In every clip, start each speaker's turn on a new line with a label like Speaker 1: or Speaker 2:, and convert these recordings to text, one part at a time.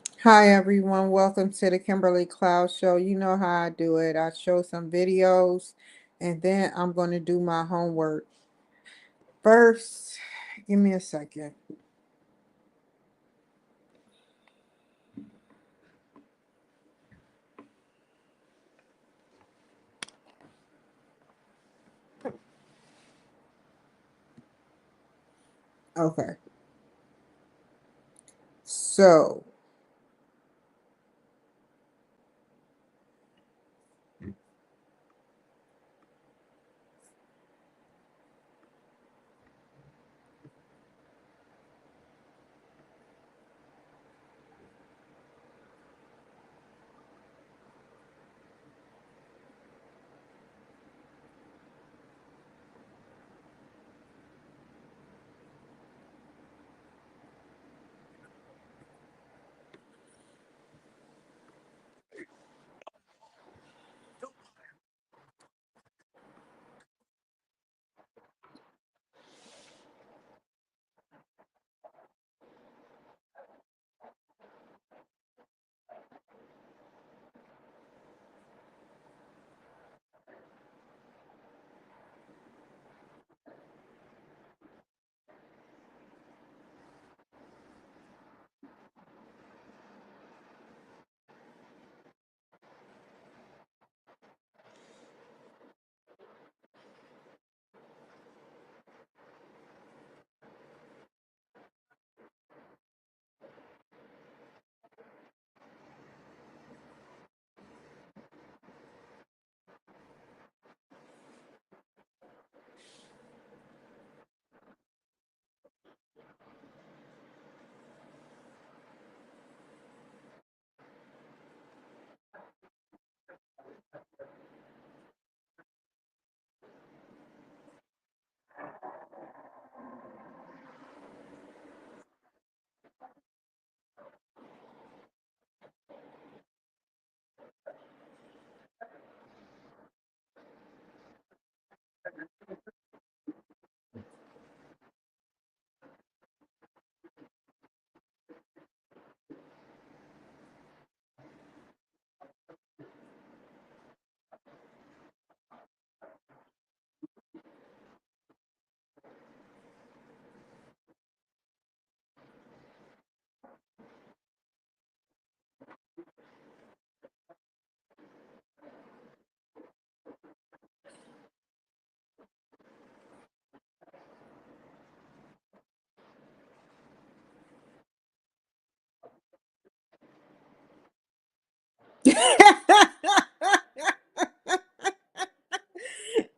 Speaker 1: Hi everyone, welcome to the Kimberly Cloud Show. You know how I do it. I show some videos and then I'm going to do my homework. First, give me a second. Okay. So,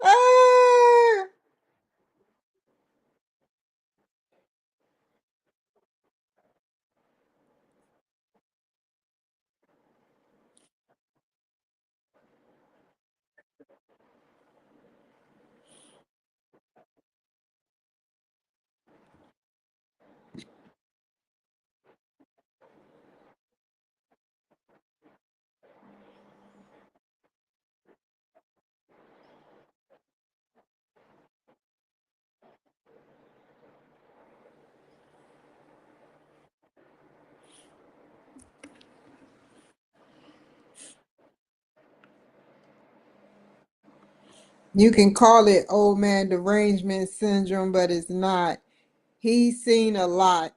Speaker 1: Ah! You can call it old man derangement syndrome, but it's not. He's seen a lot.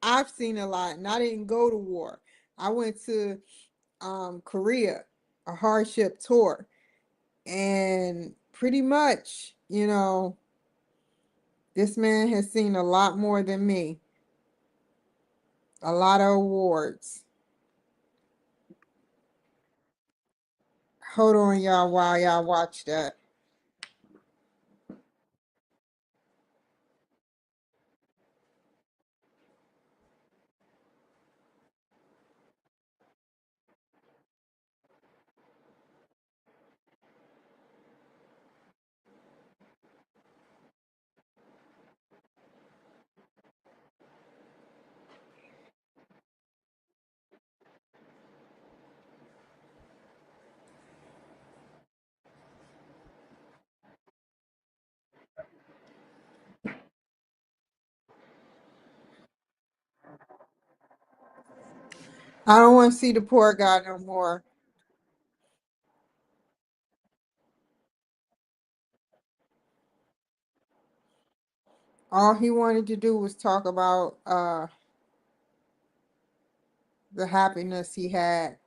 Speaker 1: I've seen a lot, and I didn't go to war. I went to Korea, a hardship tour, and pretty much, this man has seen a lot more than me. A lot of awards. Hold on, y'all, while y'all watch that. I don't want to see the poor guy no more. All he wanted to do was talk about the happiness he had,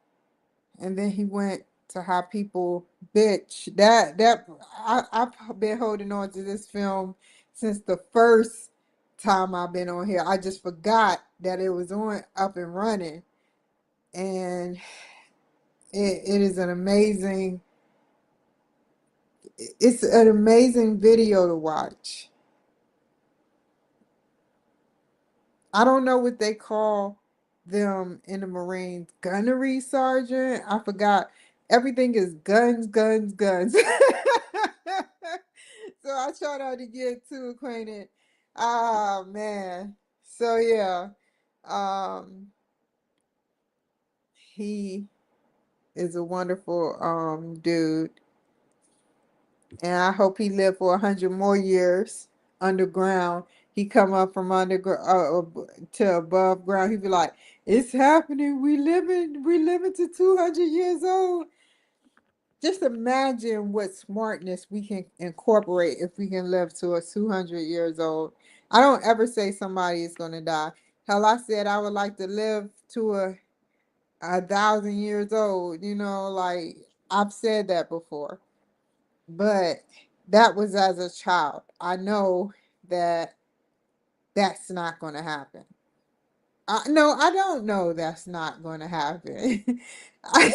Speaker 1: and then he went to how people bitch. I've been holding on to this film since the first time I've been on here. I just forgot that it was on up and running, and it is an amazing. It's an amazing video to watch. I don't know what they call them in the Marines. Gunnery sergeant? I forgot. Everything is guns, guns, guns. So I try not to get too acquainted. Ah man. So yeah. Um he is a wonderful dude. And I hope he lived for 100 more years underground. He come up from underground to above ground. He'd be like, "It's happening. We living to 200 years old." Just imagine what smartness we can incorporate if we can live to a 200 years old. I don't ever say somebody is gonna die. Hell, I said I would like to live to a 1,000 years old. Like I've said that before. But that was as a child. I know that that's not going to happen. No, I don't know that's not going to happen. I,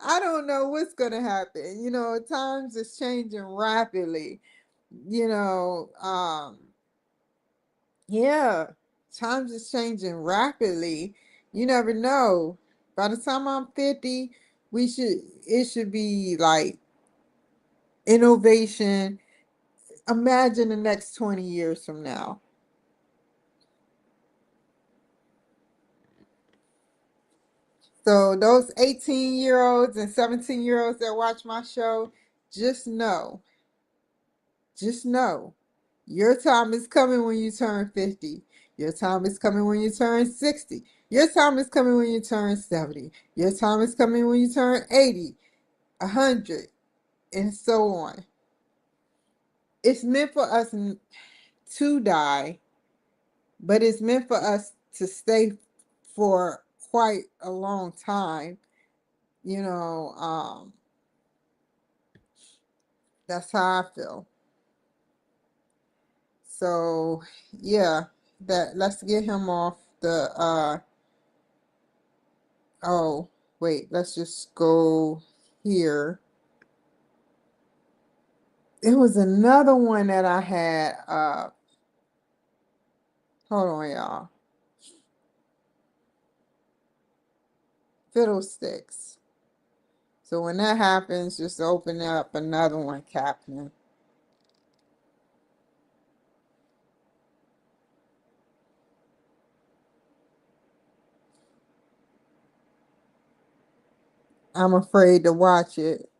Speaker 1: I don't know what's going to happen. Times is changing rapidly. You know, um, yeah, times is changing rapidly. You never know. By the time I'm 50, it should be like innovation. Imagine the next 20 years from now. So those 18-year-olds and 17-year-olds that watch my show, just know, just know, your time is coming when you turn 50. Your time is coming when you turn 60. Your time is coming when you turn 70. Your time is coming when you turn 80, 100, and so on. It's meant for us to die, but it's meant for us to stay for quite a long time. You know, that's how I feel. So yeah, that let's get him off the oh wait, let's just go here. It was another one that I had hold on y'all. Fiddlesticks. So when that happens, just open up another one, Captain. I'm afraid to watch it.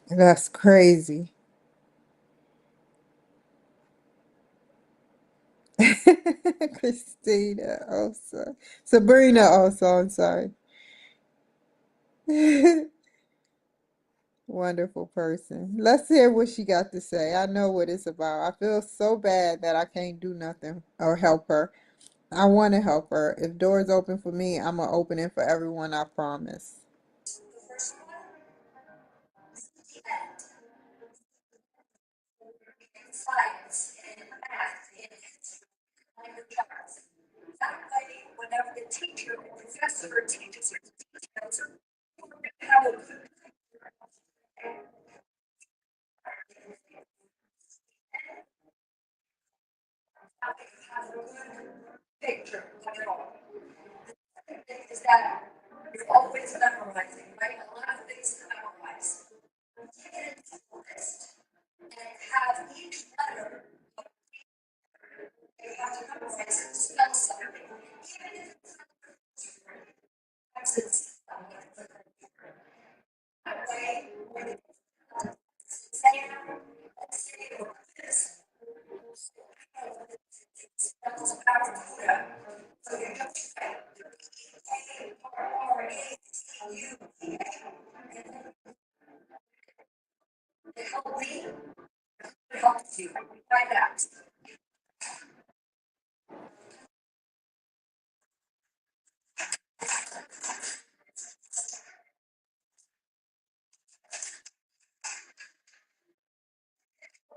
Speaker 1: That's crazy. Christina also. Sabrina also, I'm sorry. Wonderful person. Let's hear what she got to say. I know what it's about. I feel so bad that I can't do nothing or help her. I want to help her. If doors open for me, I'm gonna open it for everyone, I promise.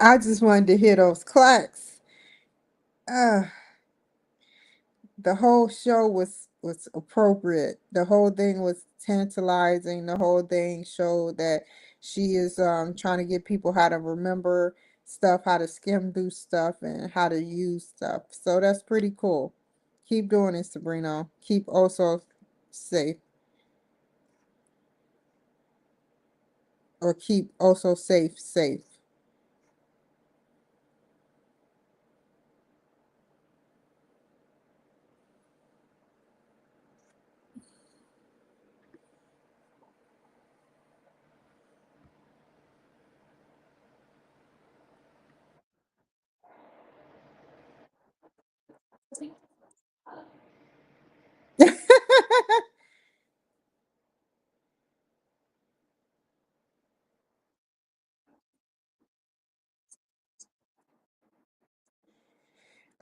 Speaker 1: I just wanted to hear those clacks. Uh, the whole show was appropriate. The whole thing was tantalizing. The whole thing showed that she is trying to get people how to remember stuff, how to skim through stuff, and how to use stuff. So that's pretty cool. Keep doing it, Sabrina. Keep also safe, or keep also safe.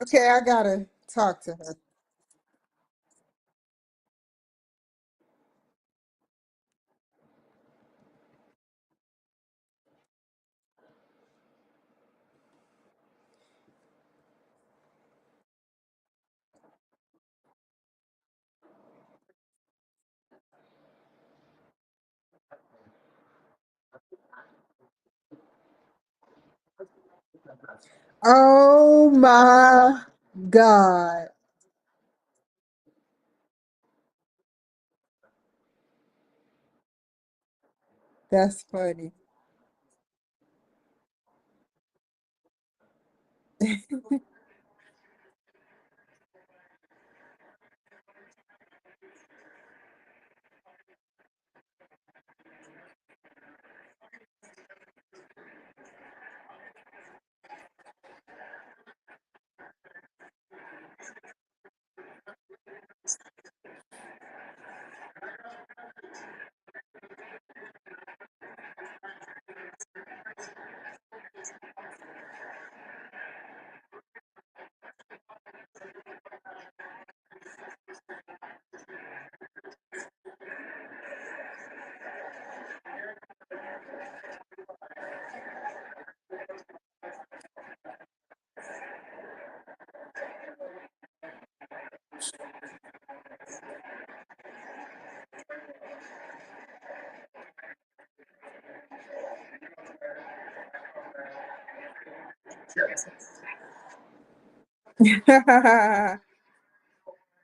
Speaker 1: Okay, I gotta talk to her. Oh my God. That's funny.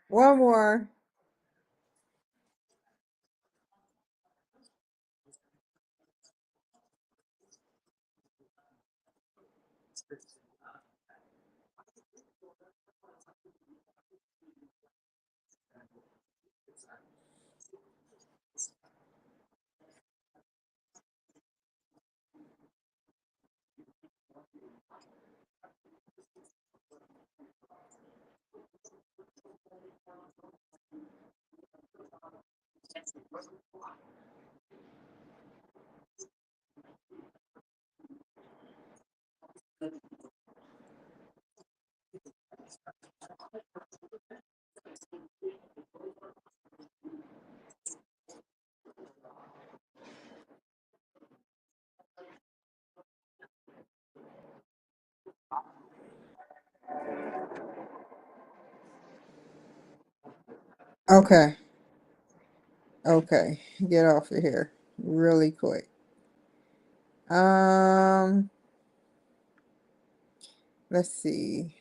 Speaker 1: One more. Okay. Okay. Get off of here really quick. Um, let's see.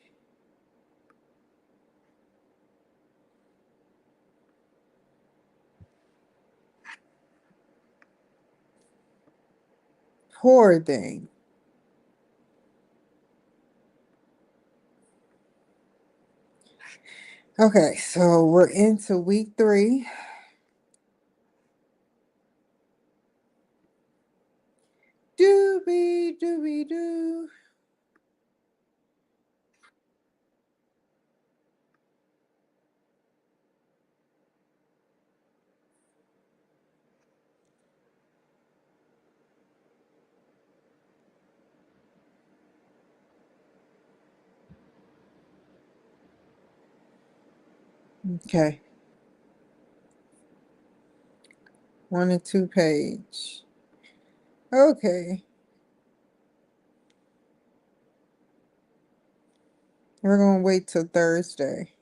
Speaker 1: Poor thing. Okay, so we're into week 3. Doobie doobie doo. Okay. 1 and 2 page. Okay. We're gonna wait till Thursday.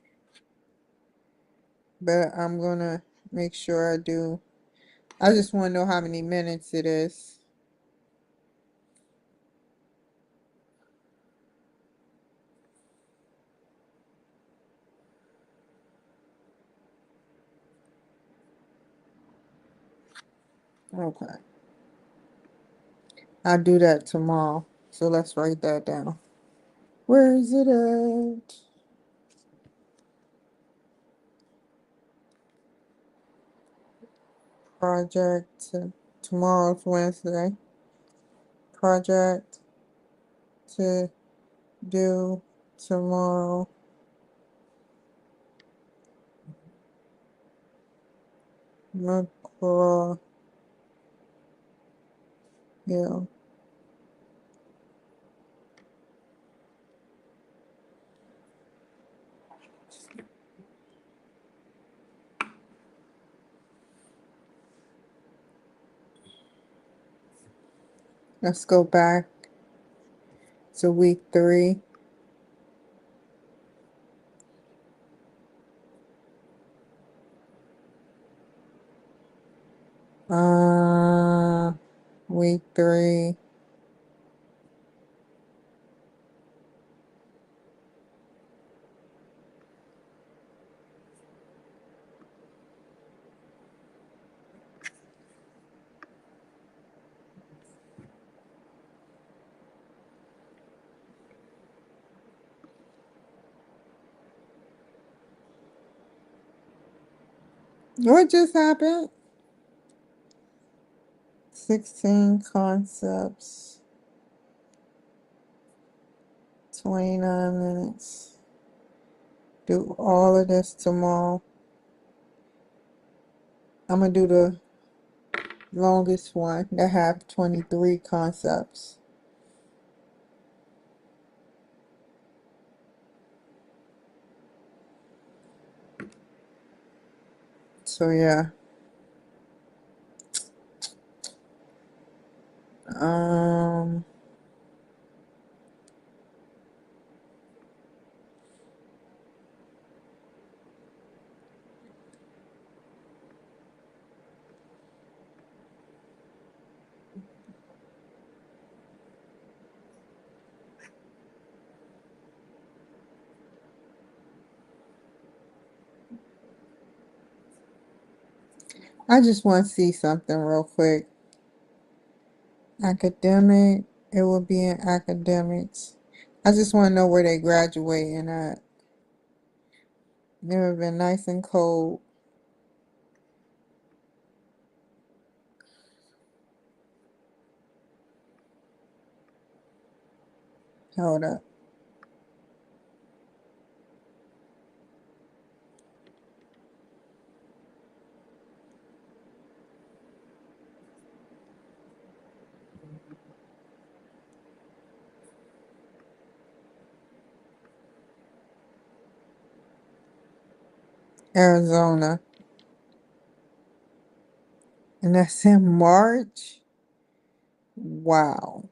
Speaker 1: But I'm gonna make sure I do. I just wanna know how many minutes it is. Okay. I'll do that tomorrow. So let's write that down. Where is it at? Project. Tomorrow's Wednesday. Project to do tomorrow. McGraw Hill. Let's go back to week 3. Uh, week 3. What just happened? 16 concepts. 29 minutes. Do all of this tomorrow. I'm gonna do the longest one that have 23 concepts. So yeah. Um I just want to see something real quick. Academic, it will be in academics. I just want to know where they graduating at. It would have been nice and cold. Hold up. Arizona. And that's in March. Wow.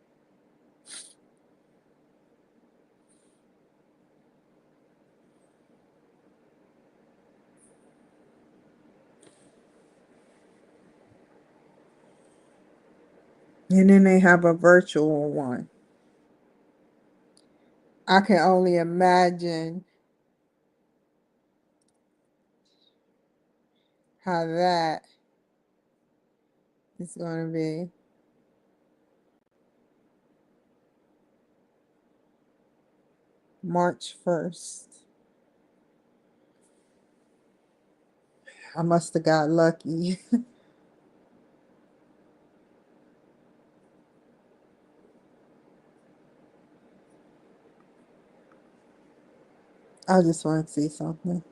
Speaker 1: And then they have a virtual one. I can only imagine how that is going to be. March 1st. I must have got lucky. I just want to see something.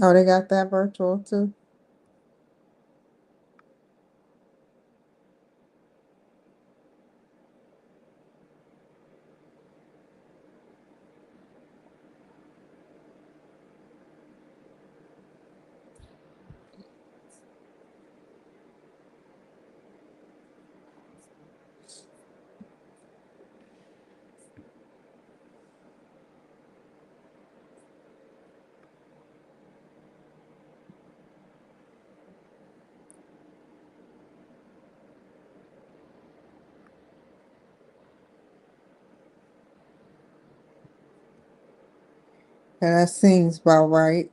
Speaker 1: Oh, they got that virtual too. And that seems about right.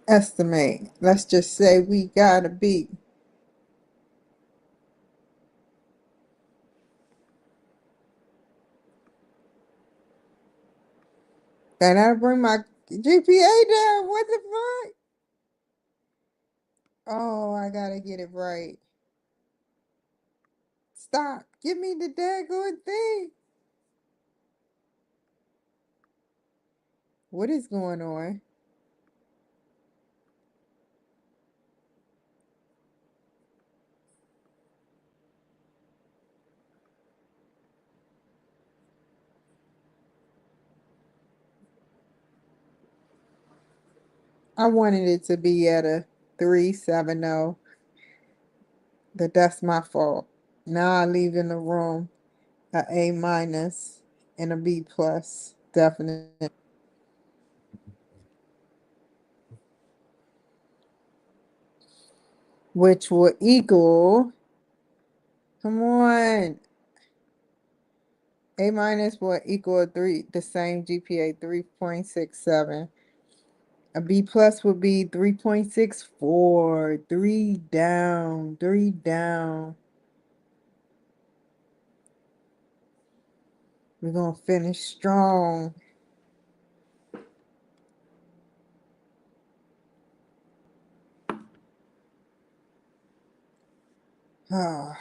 Speaker 1: Estimate. Let's just say we gotta be. And that'll bring my GPA down. What the fuck? Oh, I gotta get it right. Stop. Give me the daggone thing. What is going on? I wanted it to be at a 370, but that's my fault. Now I leave in the room a A minus and a B plus, definitely. Which will equal, come on, A minus will equal the same GPA, 3.67. A B plus would be 3.64. Three down, three down. We're gonna finish strong. Ah,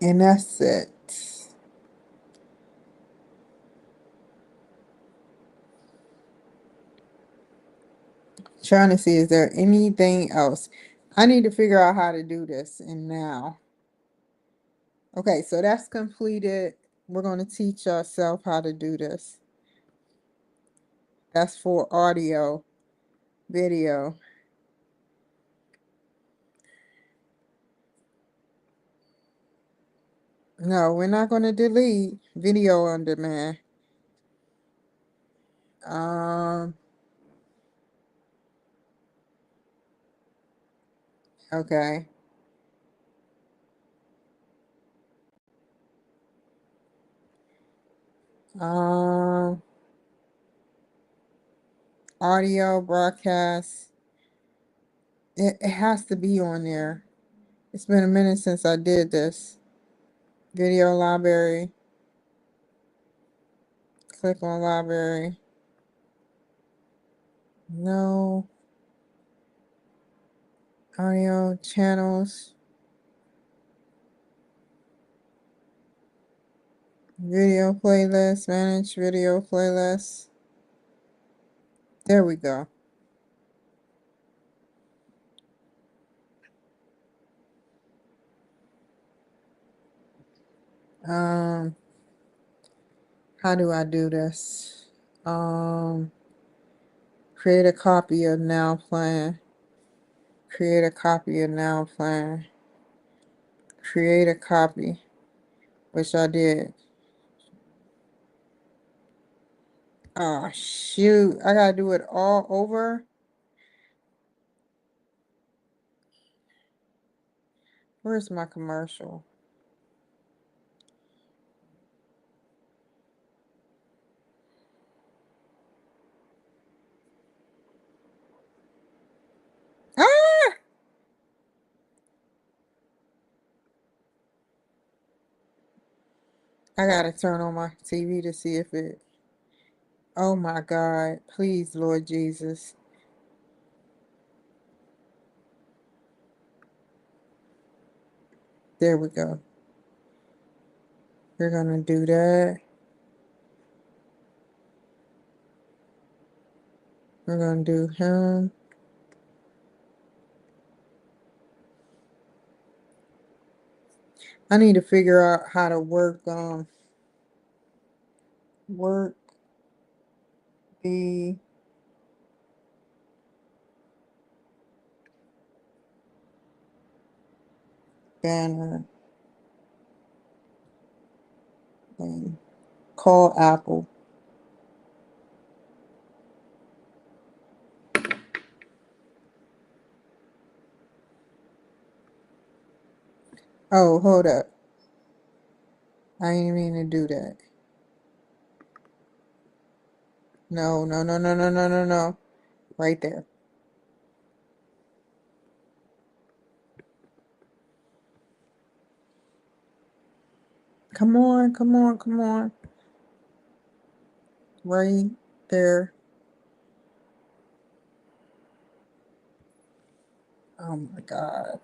Speaker 1: and that's it. Trying to see, is there anything else? I need to figure out how to do this. And now, okay, so that's completed. We're going to teach ourselves how to do this. That's for audio, video. No, we're not going to delete video on demand. Um, okay. Um, audio broadcast. It has to be on there. It's been a minute since I did this. Video library. Click on library. No audio channels. Video playlist. Manage video playlist. There we go. How do I do this? Create a copy of now plan. Create a copy of now plan. Create a copy, which I did. Oh, shoot. I gotta do it all over. Where's my commercial? Ah! I gotta turn on my TV to see if it. Oh my God. Please, Lord Jesus. There we go. We're gonna do that. We're gonna do him. I need to figure out how to work the banner and call Apple. Oh, hold up. I ain't mean to do that. No, no, no, no, no, no, no, no. Right there. Come on, come on, come on. Right there. Oh my God.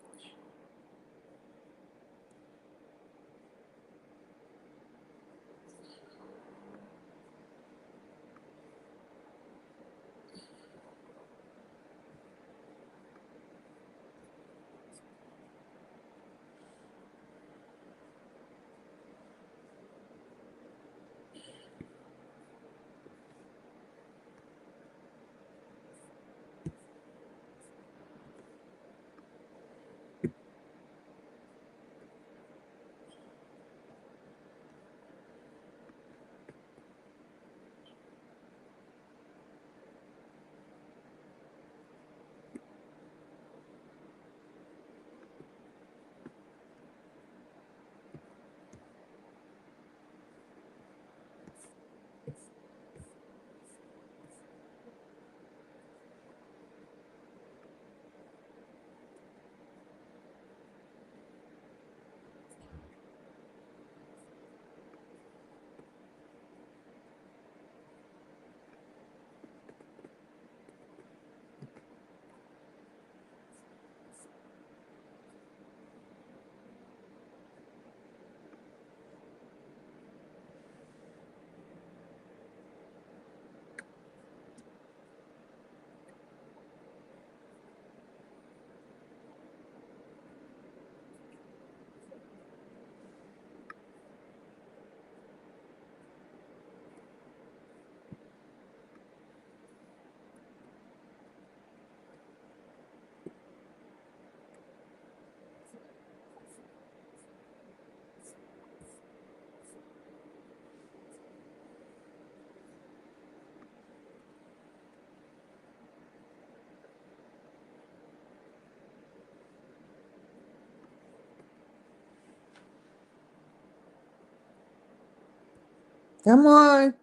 Speaker 1: Come on.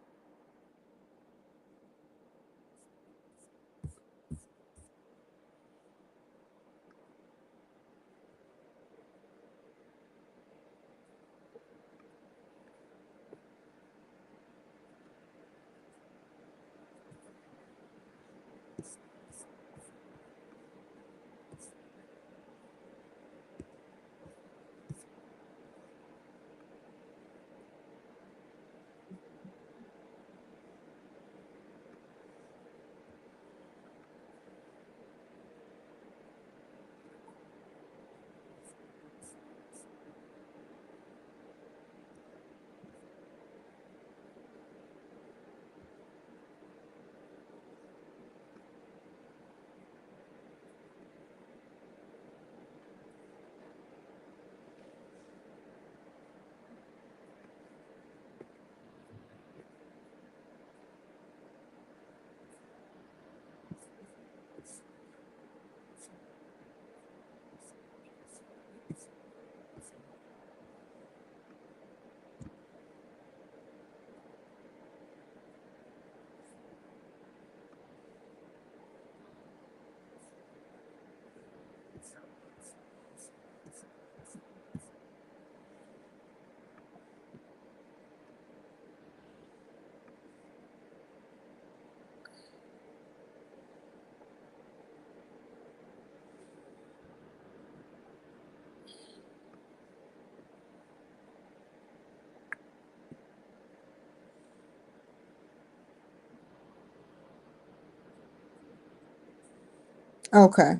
Speaker 1: Okay.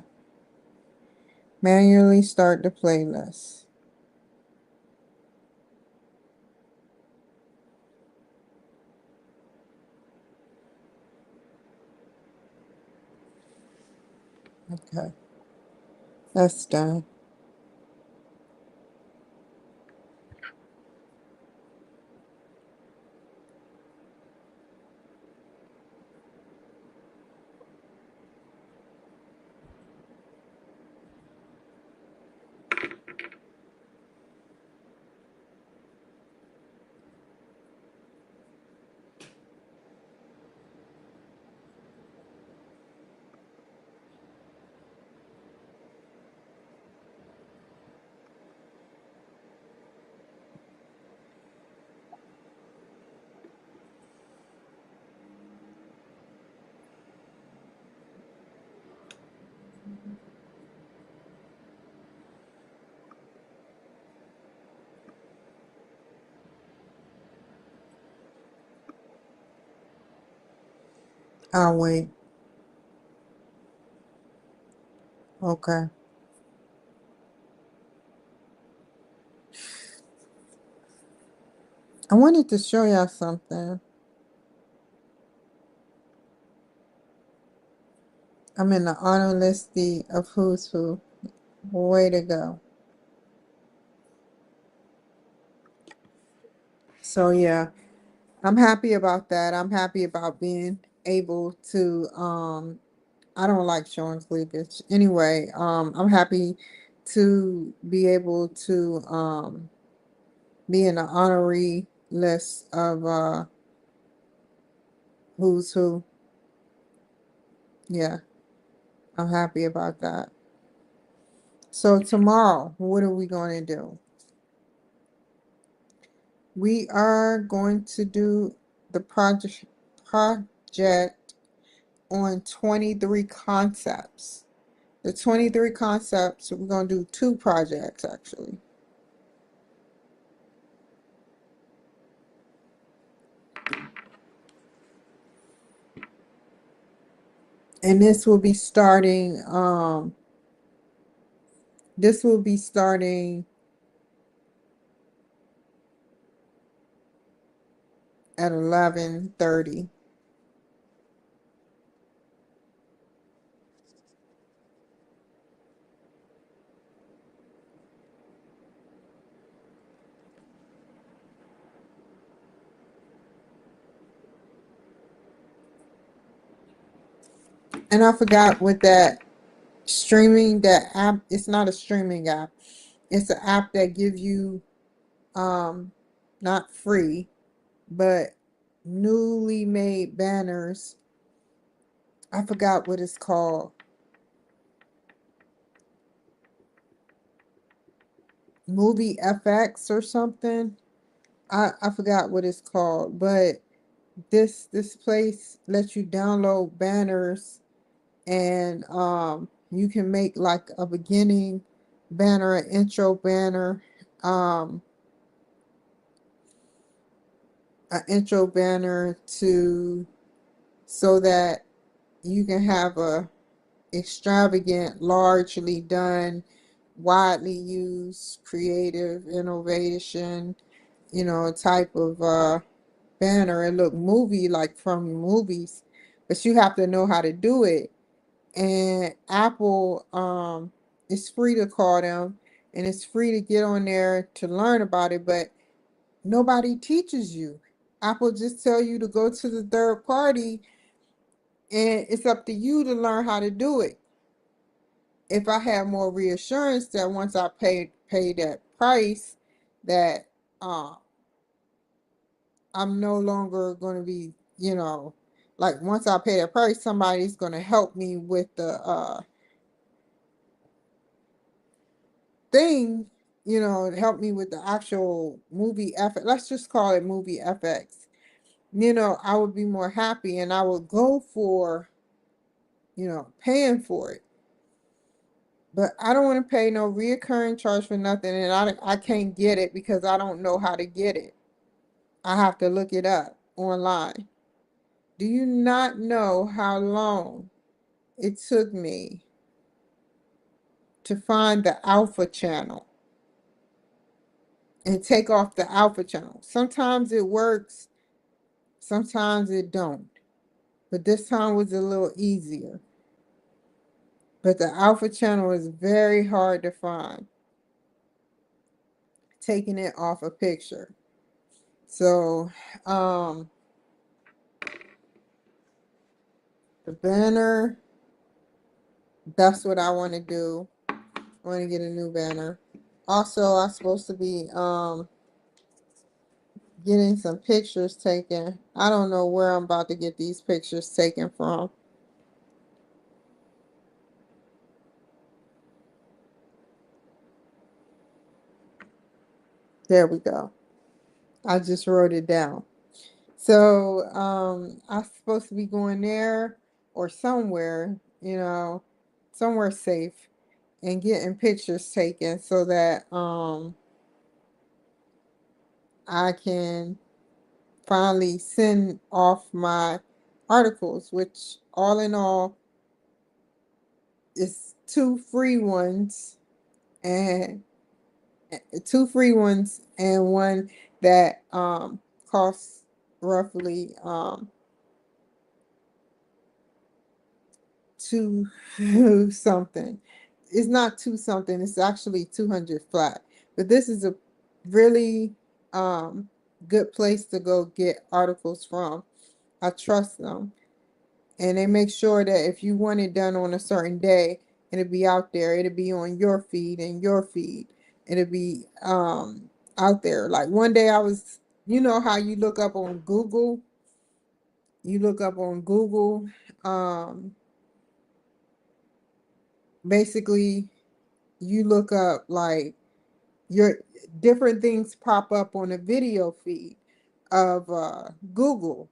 Speaker 1: Manually start the playlist. Okay. That's done. I'll wait. Okay. I wanted to show y'all something. I'm in the honor listy of who's who. Way to go. So yeah, I'm happy about that. I'm happy about being able to I don't like showing cleavage. Anyway, I'm happy to be able to be in the honoree list of who's who. Yeah, I'm happy about that. So tomorrow, what are we going to do? We are going to do the project on 23 concepts. The 23 concepts, we're going to do two projects actually. And this will be starting at 11:30. And I forgot what that app, it's not a streaming app. It's an app that gives you not free, but newly made banners. I forgot what it's called. Movie FX or something. I forgot what it's called, but this place lets you download banners, and you can make like a beginning banner, an intro banner, um an intro banner to so that you can have a extravagant, largely done, widely used, creative, innovation, type of banner. It look movie like from movies, but you have to know how to do it. And Apple, it's free to call them, and it's free to get on there to learn about it, but nobody teaches you. Apple just tell you to go to the third party, and it's up to you to learn how to do it. If I had more reassurance that once I pay that price, that uh, I'm no longer going to be, like once I pay that price, somebody's going to help me with the thing, help me with the actual movie FX. Let's just call it movie FX. I would be more happy, and I would go for, paying for it. But I don't want to pay no reoccurring charge for nothing, and I can't get it because I don't know how to get it. I have to look it up online. Do you not know how long it took me to find the alpha channel and take off the alpha channel. Sometimes it works, sometimes it don't. But this time was a little easier. But the alpha channel is very hard to find, taking it off a picture. So the banner, that's what I want to do. I want to get a new banner. Also, I'm supposed to be getting some pictures taken. I don't know where I'm about to get these pictures taken from. There we go. I just wrote it down. So I'm supposed to be going there or somewhere, somewhere safe, and getting pictures taken so that I can finally send off my articles, which all in all is and two free ones and one that costs roughly two something. It's not two something, it's actually 200 flat. But this is a really good place to go get articles from. I trust them. And they make sure that if you want it done on a certain day, it'll be out there. It'll be on your feed and your feed. It'll be out there. Like one day I was, you know how you look up on Google? You look up on Google, basically you look up like your different things pop up on a video feed of Google.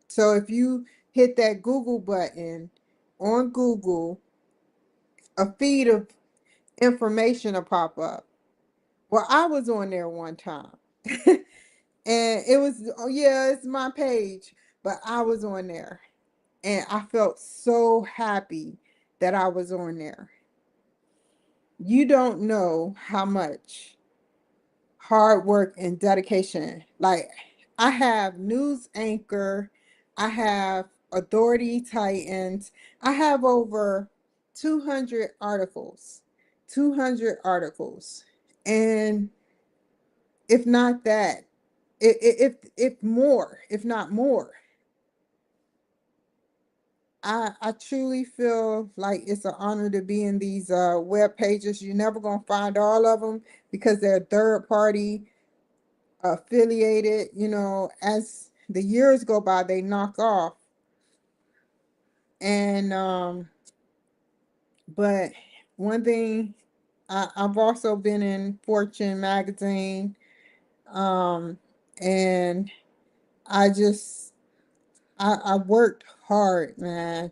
Speaker 1: So if you hit that Google button on Google, a feed of information will pop up. Well, I was on there one time. And it was, oh yeah, it's my page, but I was on there and I felt so happy that I was on there. You don't know how much hard work and dedication. Like, I have news anchor, I have authority titans, I have over 200 articles. 200 articles. And if not that, if more, if not more, I truly feel like it's an honor to be in these web pages. You're never gonna find all of them because they're third party affiliated. As the years go by, they knock off. And but one thing, I've also been in Fortune magazine, and I just I worked hard, man.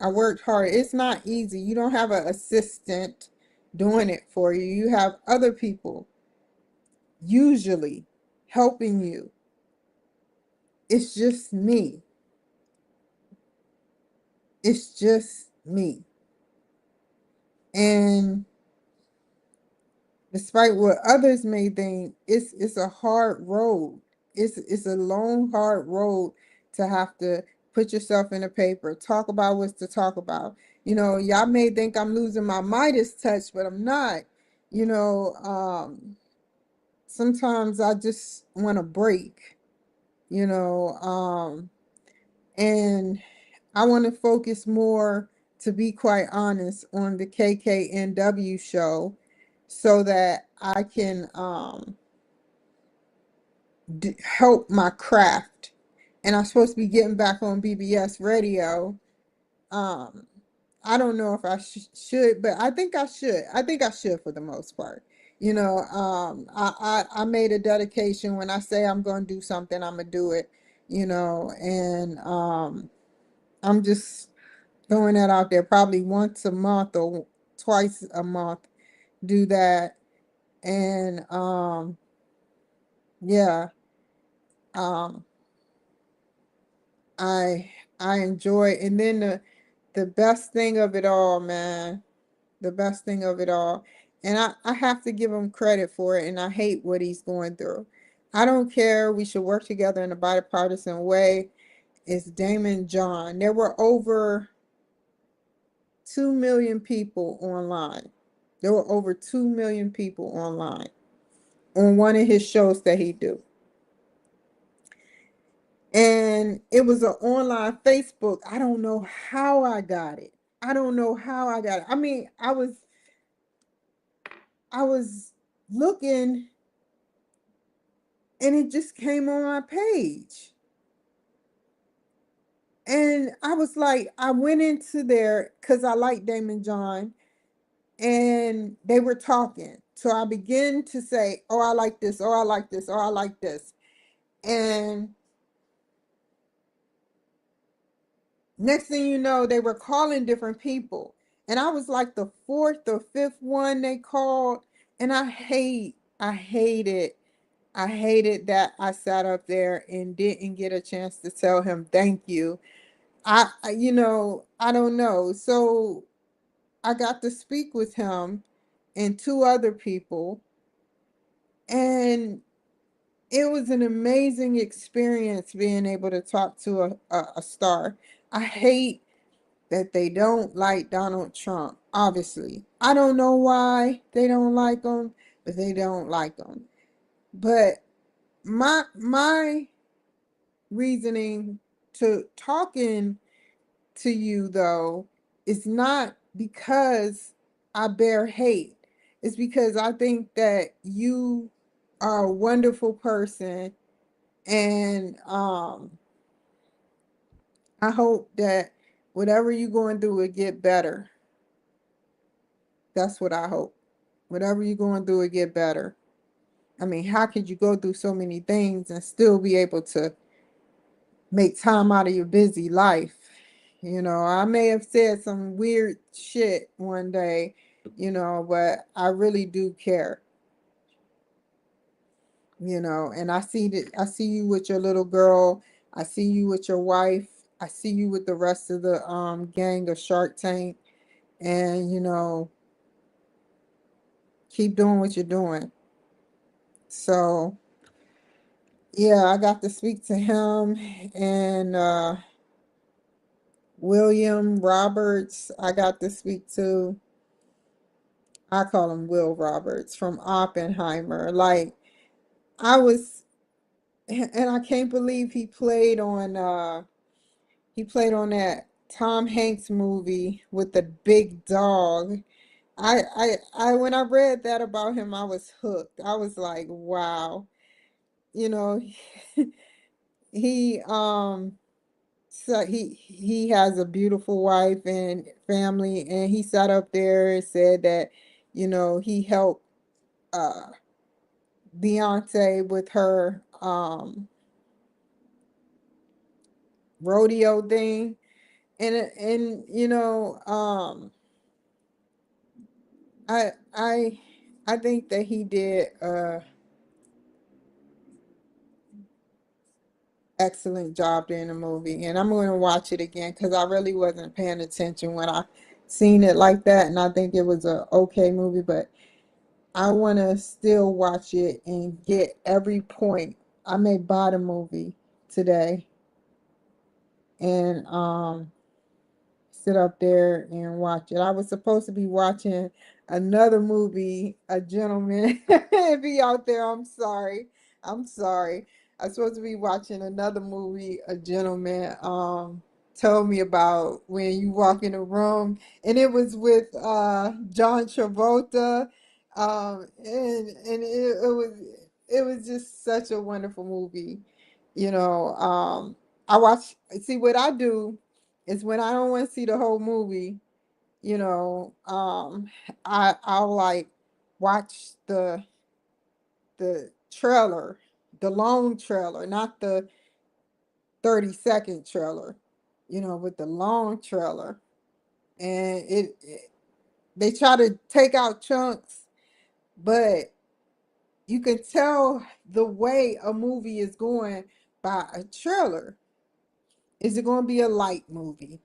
Speaker 1: I worked hard. It's not easy. You don't have an assistant doing it for you. You have other people usually helping you. It's just me. It's just me. And despite what others may think, it's a hard road. It's a long, hard road to have to put yourself in a paper, talk about what's to talk about. Y'all may think I'm losing my Midas touch, but I'm not. Sometimes I just want to break, you know, and I want to focus more, to be quite honest, on the KKNW show so that I can help my craft. And I'm supposed to be getting back on BBS radio. Um, I don't know if I should, but I think I should. I think I should for the most part. I made a dedication. When I say I'm going to do something, I'm going to do it, and I'm just throwing that out there. Probably once a month or twice a month, do that. And yeah, um, I I enjoy. And then the best thing of it all, man, the best thing of it all. And I have to give him credit for it, and I hate what he's going through. I don't care. We should work together in a bipartisan way. It's Damon John. There were over 2 million people online. There were over 2 million people online on one of his shows that he do. And it was an online Facebook. I don't know how I got it. I don't know how I got it. I mean, I was looking and it just came on my page. And I was like, I went into there because I like Damon John, and they were talking. So I began to say, oh, I like this, oh, I like this, oh, I like this. And next thing you know, they were calling different people. And I was like the fourth or fifth one they called. And I hated that I sat up there and didn't get a chance to tell him thank you. I don't know. So I got to speak with him and two other people, and it was an amazing experience being able to talk to a star. I hate that they don't like Donald Trump, obviously. I don't know why they don't like him, but they don't like him. But my reasoning to talking to you though is not because I bear hate. It's because I think that you are a wonderful person, and I hope that whatever you're going through will get better. That's what I hope. Whatever you're going through will get better. I mean, how could you go through so many things and still be able to make time out of your busy life? I may have said some weird shit one day, but I really do care, and I see you with your little girl. I see you with your wife. I see you with the rest of the gang of Shark Tank, and keep doing what you're doing. So yeah, I got to speak to him, and William Roberts, I got to speak to. I call him Will Roberts from Oppenheimer. Like, I was, and I can't believe he played on that Tom Hanks movie with the big dog. When I read that about him, I was hooked. I was like, wow. You know, he so he has a beautiful wife and family, and he sat up there and said that, he helped uh Beyonce with her rodeo thing. And I I I think that he did excellent job during the movie, and I'm going to watch it again because I really wasn't paying attention when I seen it like that, and I think it was a okay movie, but I want to still watch it and get every point. I may buy the movie today and sit up there and watch it. I was supposed to be watching another movie, A Gentleman. Be out there. I'm sorry. I'm sorry. I was supposed to be watching another movie, A Gentleman. Told me about when you walk in a room, and it was with John Travolta. And it was just such a wonderful movie. I watch. See, what I do is when I don't want to see the whole movie, you know, um, I'll like watch the trailer, the long trailer, not the 30-second trailer, with the long trailer, and they try to take out chunks, but you can tell the way a movie is going by a trailer. Is it going to be a light movie?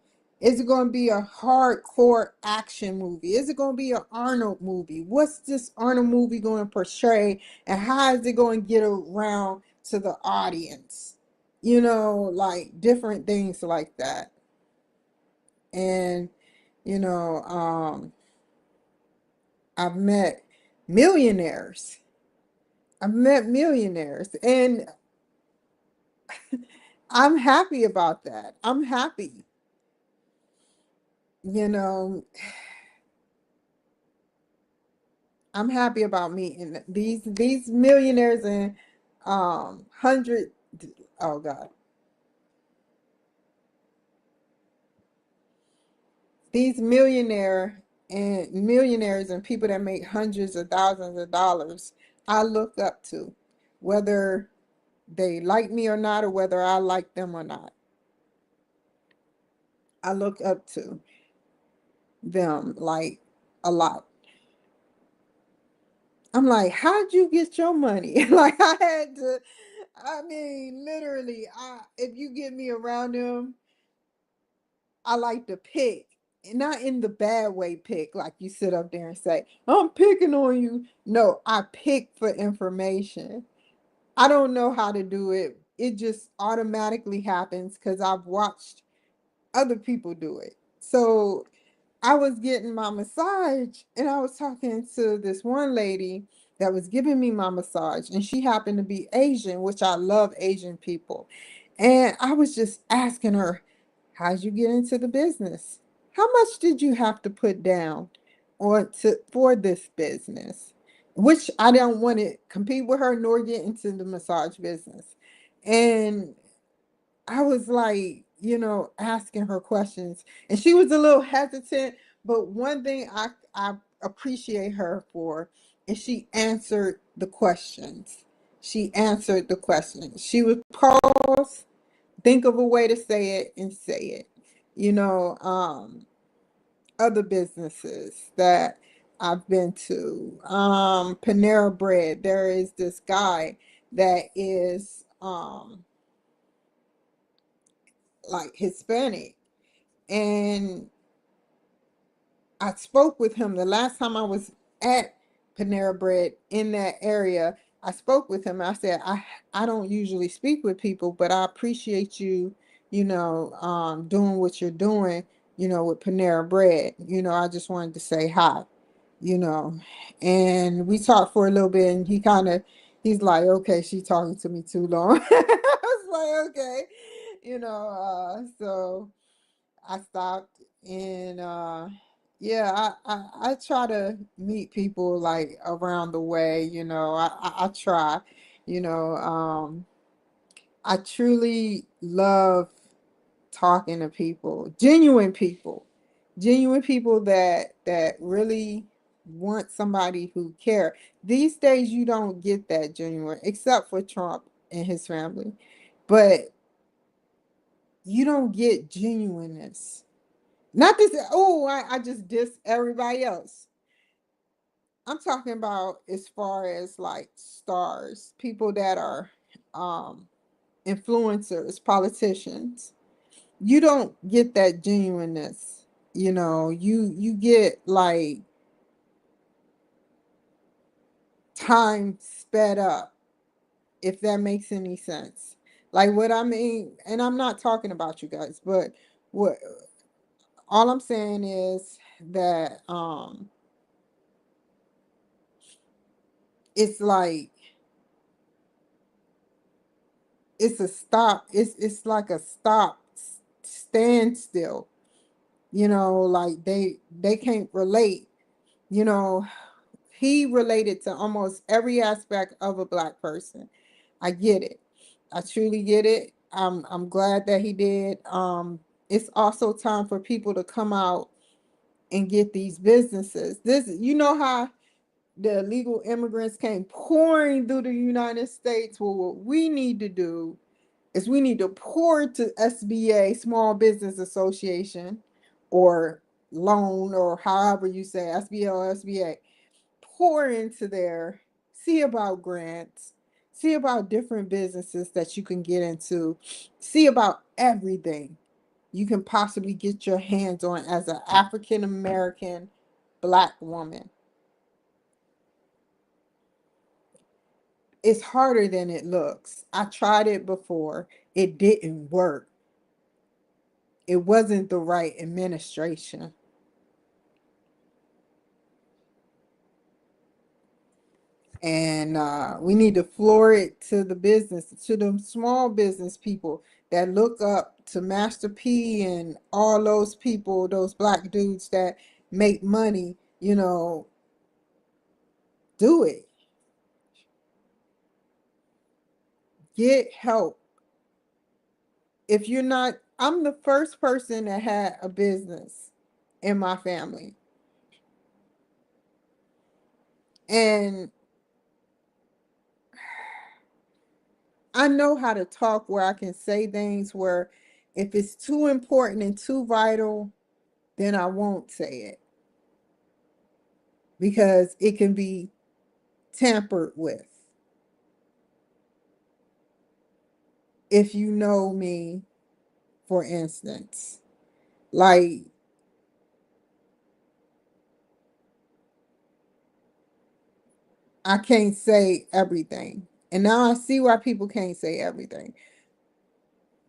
Speaker 1: Is it going to be a hardcore action movie? Is it going to be an Arnold movie? What's this Arnold movie going to portray? And how is it going to get around to the audience? You know, like different things like that. And, you know, I've met millionaires. I've met millionaires, and I'm happy about that. I'm happy. You know, I'm happy about meeting these millionaires and hundred oh God. These millionaires and people that make hundreds of thousands of dollars, I look up to, whether they like me or not, or whether I like them or not. I look up to them like a lot. I'm like, how'd you get your money? Like I had to, I mean, literally, if you get me around them, I like to pick. And not in the bad way pick, like you sit up there and say, I'm picking on you. No, I pick for information. I don't know how to do it. It just automatically happens because I've watched other people do it. So I was getting my massage and I was talking to this one lady that was giving me my massage, and she happened to be Asian, which I love Asian people. And I was just asking her, how'd you get into the business? How much did you have to put down or to for this business? Which I don't want to compete with her nor get into the massage business. And I was like, you know, asking her questions, and she was a little hesitant. But one thing I appreciate her for is she answered the questions. She answered the questions. She would pause, think of a way to say it, and say it. You know, other businesses that I've been to, Panera Bread. There is this guy that is like Hispanic, and I spoke with him the last time I was at Panera Bread in that area. I spoke with him. I said, I don't usually speak with people, but I appreciate you, doing what you're doing, with Panera Bread. I just wanted to say hi, you know. And we talked for a little bit, and he's like, okay, she's talking to me too long. I was like, okay, so I stopped, and yeah, I try to meet people like around the way, I try, you know, I truly love talking to people, genuine people that really want somebody who care. These days you don't get that genuine, except for Trump and his family, but you don't get genuineness. Not this, oh, I just diss everybody else. I'm talking about as far as like stars, people that are um influencers, politicians. You don't get that genuineness. You get like time sped up, if that makes any sense. Like what I mean, and I'm not talking about you guys, but what all I'm saying is that it's like it's a stop. It's like a stop, standstill. Like they can't relate. You know, he related to almost every aspect of a black person. I get it. I truly get it. I'm glad that he did. It's also time for people to come out and get these businesses. This, how the illegal immigrants came pouring through the United States. Well, what we need to do is we need to pour to SBA, Small Business Association, or loan, or however you say, SBA or SBA, pour into there, see about grants, see about different businesses that you can get into, see about everything. you can possibly get your hands on as an African American Black woman. It's harder than it looks. I tried it before. It didn't work. It wasn't the right administration. And we need to floor it to the business, to the small business people that look up to Master P and all those people, those Black dudes that make money. Do it. Get help. If you're not, I'm the first person that had a business in my family. And I know how to talk where I can say things where if it's too important and too vital, then I won't say it because it can be tampered with. If you know me, for instance, like I can't say everything. And now I see why people can't say everything.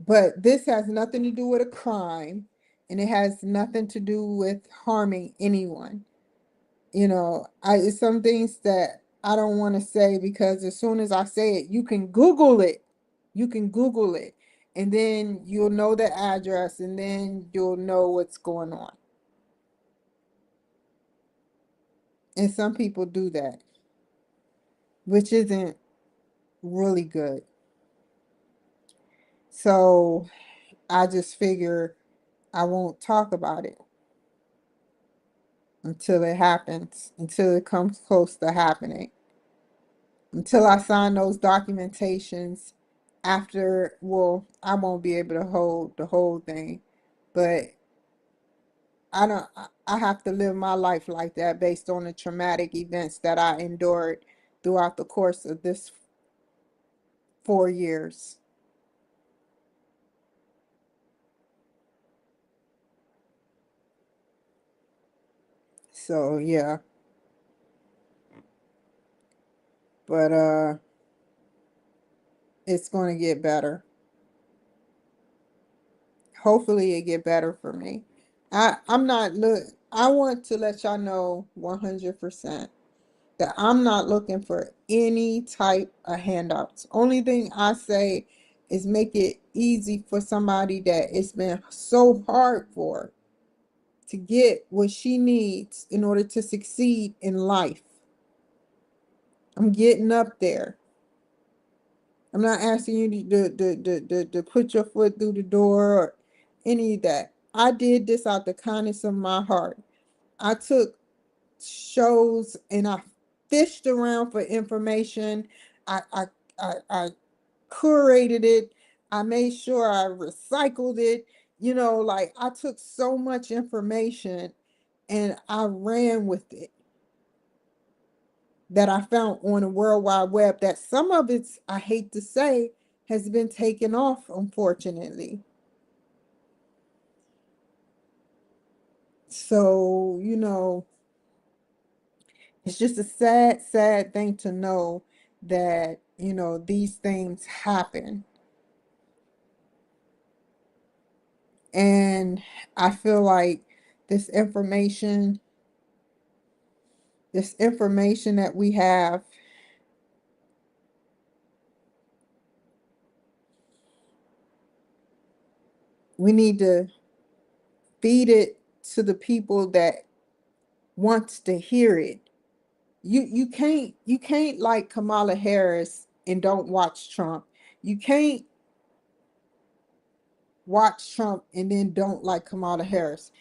Speaker 1: But this has nothing to do with a crime and it has nothing to do with harming anyone. It's some things that I don't want to say because as soon as I say it, you can Google it. You can Google it. And then you'll know the address and then you'll know what's going on. And some people do that, which isn't really good. So I just figure I won't talk about it until it happens, until it comes close to happening. Until I sign those documentations after, well, I won't be able to hold the whole thing, but I have to live my life like that based on the traumatic events that I endured throughout the course of this 4 years. So yeah, but it's going to get better. Hopefully it get better for me. I'm not look I want to let y'all know 100% that I'm not looking for any type of handouts. Only thing I say is make it easy for somebody that it's been so hard for to get what she needs in order to succeed in life. I'm getting up there. I'm not asking you to put your foot through the door or any of that. I did this out the kindness of my heart. I took shows and I fished around for information. I I I curated it. I made sure I recycled it. Like I took so much information and I ran with it that I found on the World Wide Web that some of it's, I hate to say, has been taken off, unfortunately. So, it's just a sad, sad thing to know that, these things happen. And I feel like this information, this information that we have, we need to feed it to the people that wants to hear it. You can't like Kamala Harris and don't watch Trump. You can't watch Trump and then don't like Kamala Harris.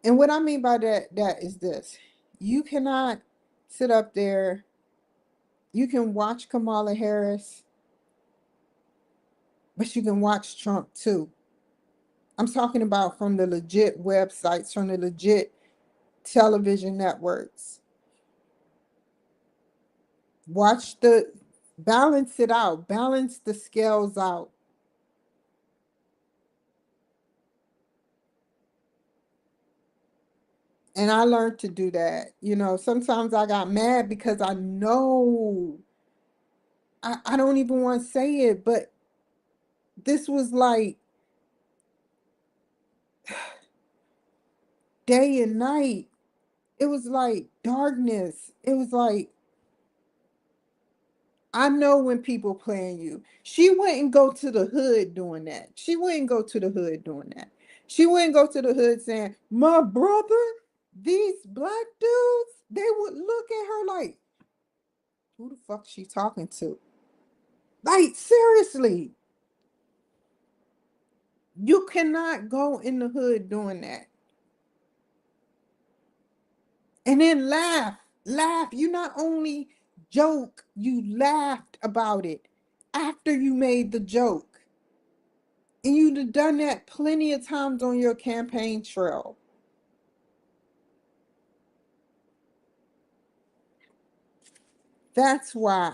Speaker 1: And what I mean by that is this. You cannot sit up there. You can watch Kamala Harris, but you can watch Trump too. I'm talking about from the legit websites, from the legit television networks. Balance it out, balance the scales out. And I learned to do that. You know, sometimes I got mad because I know I don't even want to say it, but this was like day and night. It was like darkness. It was like, I know when people playing you. She wouldn't go to the hood doing that. She wouldn't go to the hood doing that. She wouldn't go to the hood saying, my brother, these black dudes, they would look at her like, who the fuck she talking to? Like, seriously, you cannot go in the hood doing that. And then laugh. You not only joke, you laughed about it after you made the joke. And you'd have done that plenty of times on your campaign trail. That's why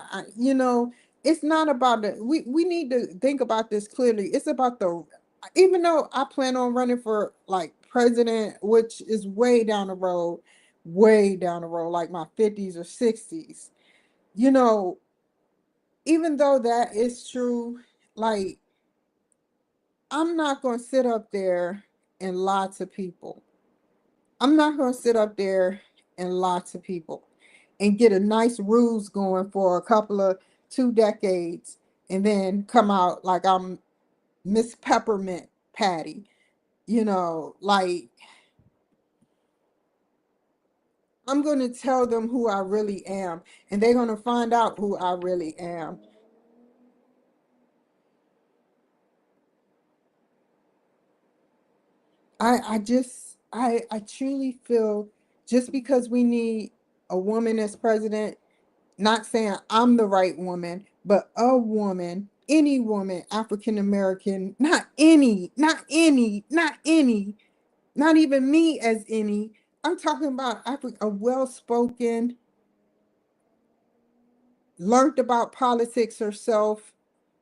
Speaker 1: it's not about the we need to think about this clearly. It's about the even though I plan on running for like president, which is way down the road, like my 50s or 60s. You know, even though that is true, like I'm not going to sit up there and lie to people. I'm not going to sit up there and lie to people and get a nice ruse going for a couple of 2 decades and then come out like I'm Miss Peppermint Patty. Like I'm going to tell them who I really am and they're going to find out who I really am. I truly feel just because we need a woman as president, not saying I'm the right woman, but a woman, any woman, African American, not even me as any. I'm talking about a well-spoken, learned about politics herself,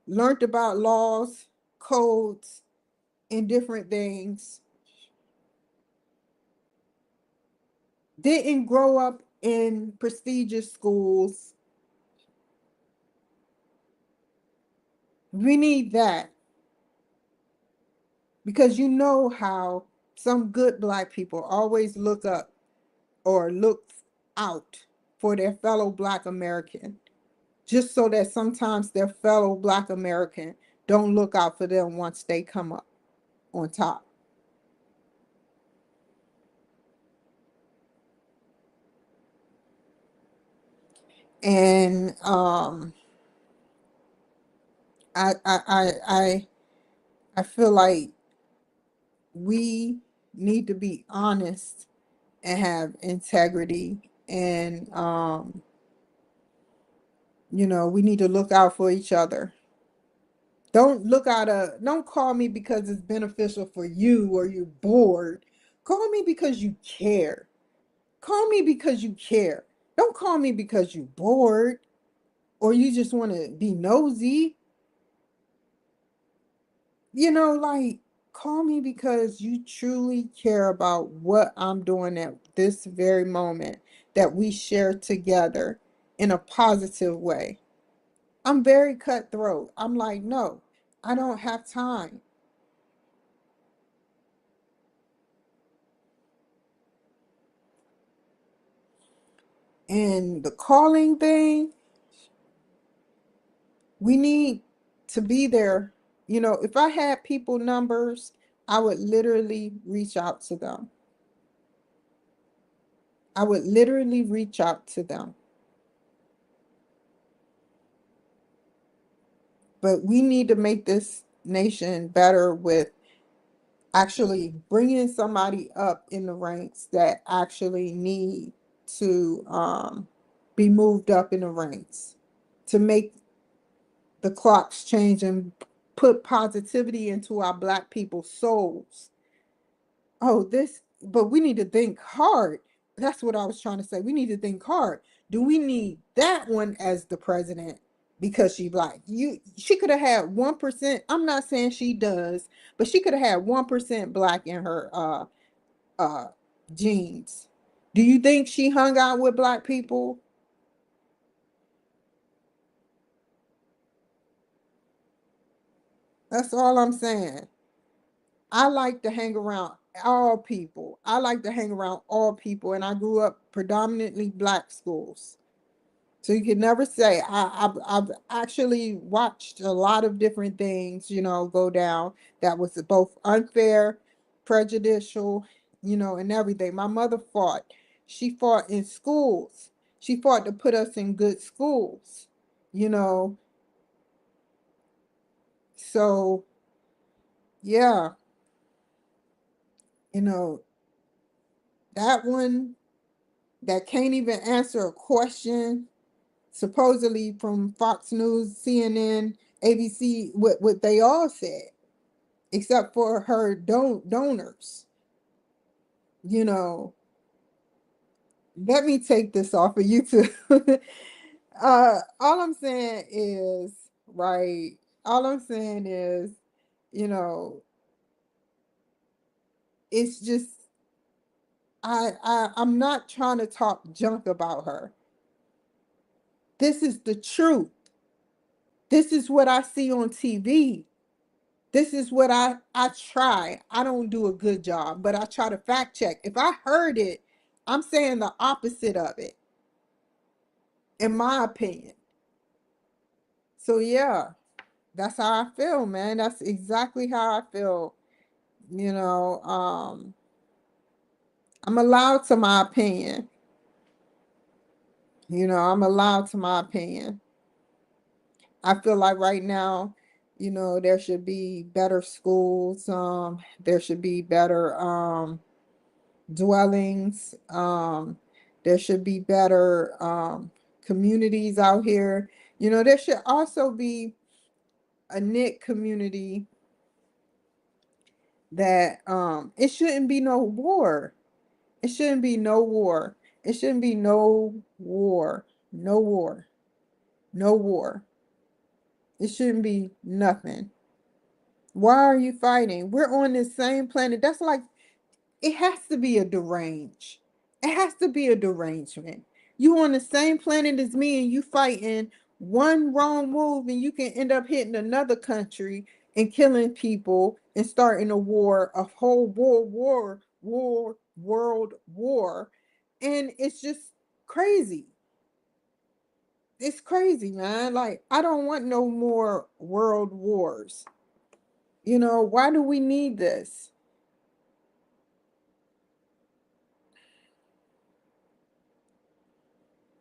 Speaker 1: learned about laws, codes, and different things. Didn't grow up in prestigious schools. We need that because you know how some good black people always look up or look out for their fellow black American, just so that sometimes their fellow black American don't look out for them once they come up on top. And I I I I I feel like we need to be honest and have integrity, and we need to look out for each other. Don't call me because it's beneficial for you or you're bored. Call me because you care. Call me because you care. Don't call me because you're bored or you just want to be nosy. Like, call me because you truly care about what I'm doing at this very moment that we share together in a positive way. I'm very cutthroat. I'm like, no, I don't have time. And the calling thing, we need to be there. If I had people numbers, I would literally reach out to them. I would literally reach out to them. But we need to make this nation better with actually bringing somebody up in the ranks that actually need to be moved up in the ranks to make the clocks change and put positivity into our black people's souls. But we need to think hard. That's what I was trying to say. We need to think hard. Do we need that one as the president because she black? She could have had 1%. I'm not saying she does, but she could have had 1% black in her uh genes. Do you think she hung out with black people? That's all I'm saying. I like to hang around all people. I like to hang around all people, and I grew up predominantly black schools. So you can never say I've actually watched a lot of different things, go down that was both unfair, prejudicial, and everything. My mother fought. She fought in schools. She fought to put us in good schools, you know. So yeah, you know, that one that can't even answer a question, supposedly from Fox News, CNN, ABC, what they all said, except for her donors. You know, let me take this off of YouTube. All I'm saying is, right, all I'm saying is, you know, it's just I'm not trying to talk junk about her. This is the truth. This is what I see on TV. This is what I try. I don't do a good job, but I try to fact check. If I heard it, I'm saying the opposite of it, in my opinion. So yeah, that's how I feel, man. That's exactly how I feel. You know, I'm allowed to my opinion. I'm allowed to my opinion. I feel like right now, there should be better schools. There should be better dwellings. There should be better communities out here. There should also be a knit community that it shouldn't be no war. It shouldn't be no war. It shouldn't be no war. No war. No war. It shouldn't be nothing. Why are you fighting? We're on the same planet. That's like, it has to be a derange. It has to be a derangement. You on the same planet as me and you fighting one wrong move and you can end up hitting another country and killing people and starting a war, a whole world war. And it's just crazy. It's crazy, man. Like, I don't want no more world wars. Why do we need this?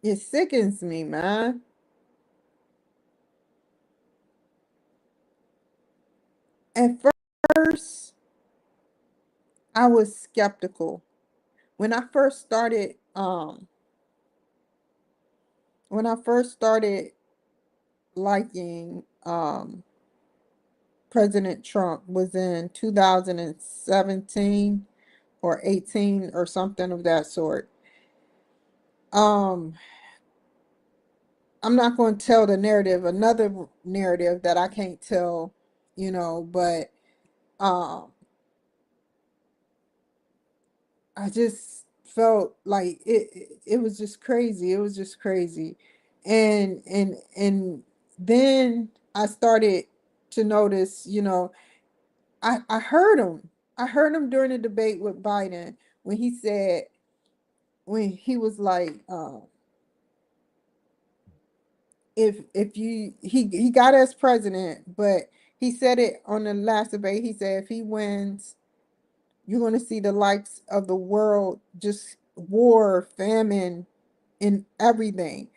Speaker 1: It sickens me, man. At first, I was skeptical. When I first started, when I first started liking President Trump was in 2017 or 18 or something of that sort. Um, I'm not going to tell the narrative, another narrative that I can't tell, but um I just felt like it was just crazy. It was just crazy. And then I started to notice, I heard him. I heard him during the debate with Biden when he said, when he was like, if you he got as president, but he said it on the last debate. He said if he wins, you're going to see the likes of the world, just war, famine, and everything.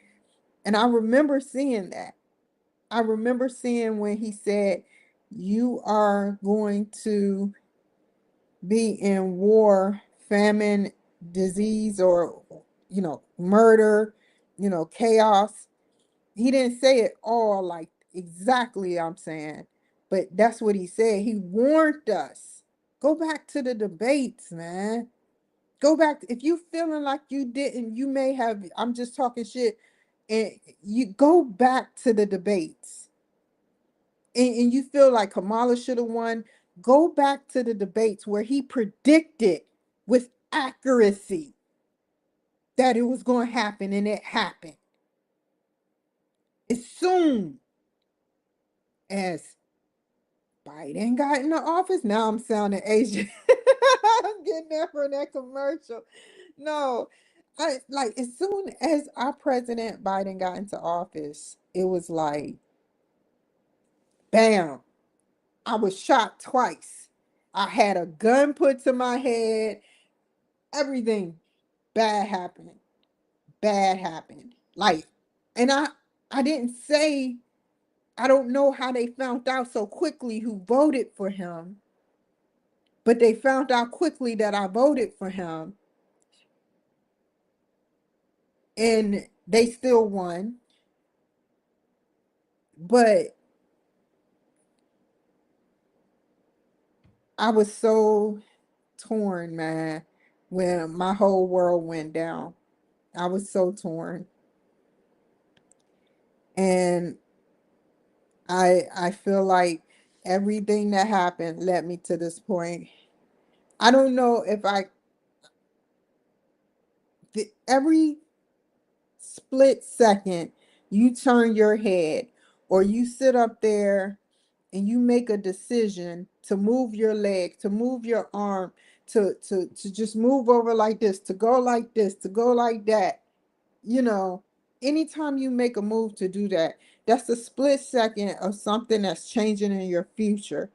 Speaker 1: And I remember seeing that. I remember seeing when he said, you are going to be in war, famine, disease, or, murder, chaos. He didn't say it all like exactly, I'm saying, but that's what he said. He warned us. Go back to the debates, man. Go back. If you feeling like you didn't, you may have, I'm just talking shit. And you go back to the debates. And you feel like Kamala should have won. Go back to the debates where he predicted with accuracy. that it was going to happen, and it happened. As soon as Biden got in the office, now I'm sounding Asian. I'm getting that from that commercial. No, I like as soon as our president Biden got into office, it was like, bam, I was shot twice. I had a gun put to my head. Everything bad happened. Bad happened. Like, and I didn't say, I don't know how they found out so quickly who voted for him, but they found out quickly that I voted for him, and they still won. But I was so torn, man, when my whole world went down. I was so torn. And I feel like everything that happened led me to this point. I don't know if every split second you turn your head or you sit up there and you make a decision to move your leg, to move your arm, to just move over like this, to go like this, to go like that, you know, anytime you make a move to do that, that's a split second of something that's changing in your future.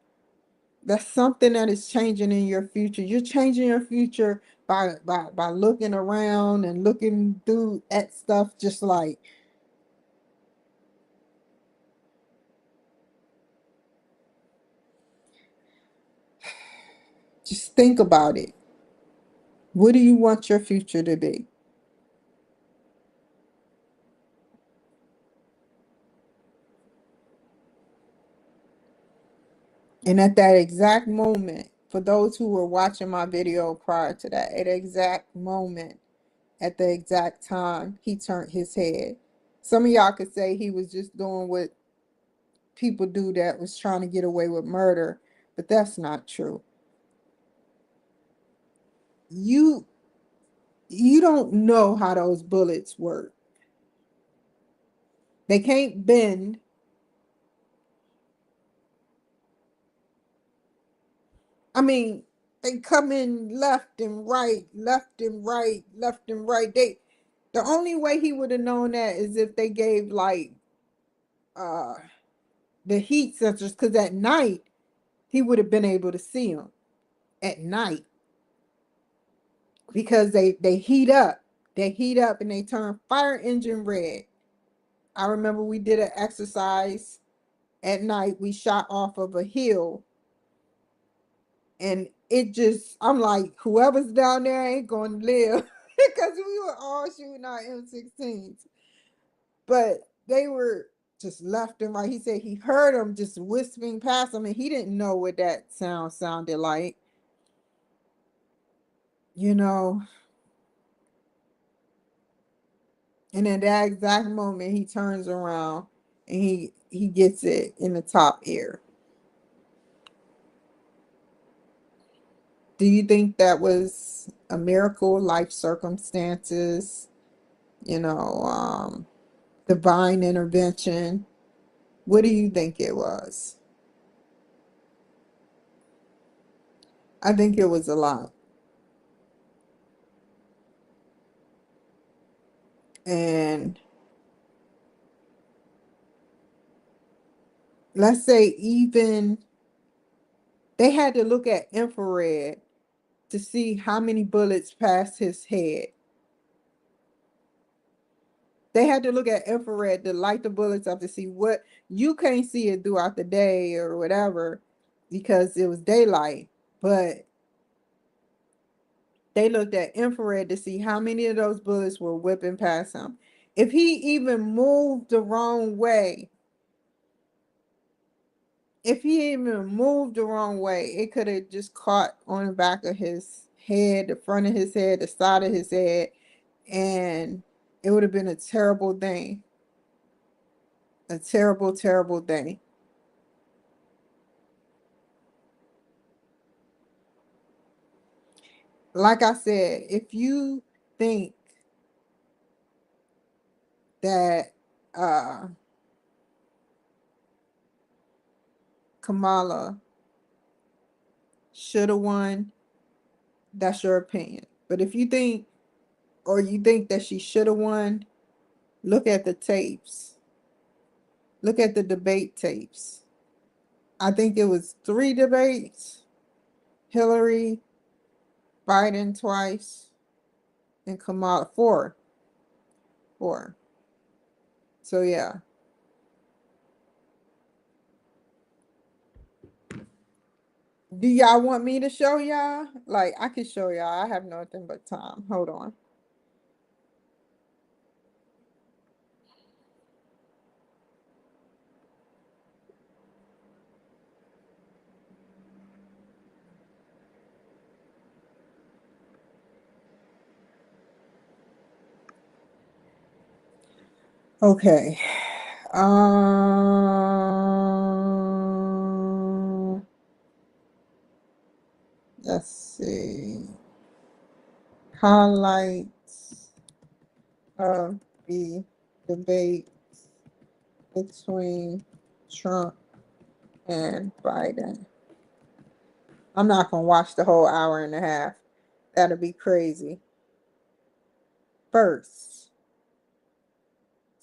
Speaker 1: That's something that is changing in your future. You're changing your future by looking around and looking through at stuff, just like, just think about it. What do you want your future to be? And at that exact moment, for those who were watching my video prior to that, at the exact moment, at the exact time, he turned his head. Some of y'all could say he was just doing what people do that was trying to get away with murder, but that's not true. You you don't know how those bullets work. They can't bend. I mean, they come in left and right, left and right, left and right. The only way he would have known that is if they gave like uh the heat sensors, because at night he would have been able to see them at night, because they heat up. They heat up and they turn fire engine red. I remember we did an exercise at night. We shot off of a hill, and it just, I'm like, whoever's down there ain't going to live because we were all shooting our M16s. But they were just left and right. He said he heard them just whispering past him, and he didn't know what that sound sounded like. You know, and at that exact moment, he turns around and he gets it in the top ear. Do you think that was a miracle, life circumstances, you know, divine intervention? What do you think it was? I think it was a lot. And let's say even they had to look at infrared to see how many bullets passed his head. They had to look at infrared to light the bullets up to see what, you can't see it throughout the day or whatever because it was daylight, but they looked at infrared to see how many of those bullets were whipping past him. If he even moved the wrong way, if he even moved the wrong way, it could have just caught on the back of his head, the front of his head, the side of his head, and it would have been a terrible thing. A terrible, terrible thing. Like I said, if you think that Kamala should have won, that's your opinion. But if you think, or you think that she should have won, look at the tapes. Look at the debate tapes. I think it was 3 debates. Hillary, Biden twice, and Kamala four. Four. So yeah. Do y'all want me to show y'all? Like I can show y'all. I have nothing but time. Hold on. Okay. Let's see. Highlights of the debate between Trump and Biden. I'm not gonna watch the whole hour and a half. That'll be crazy. First,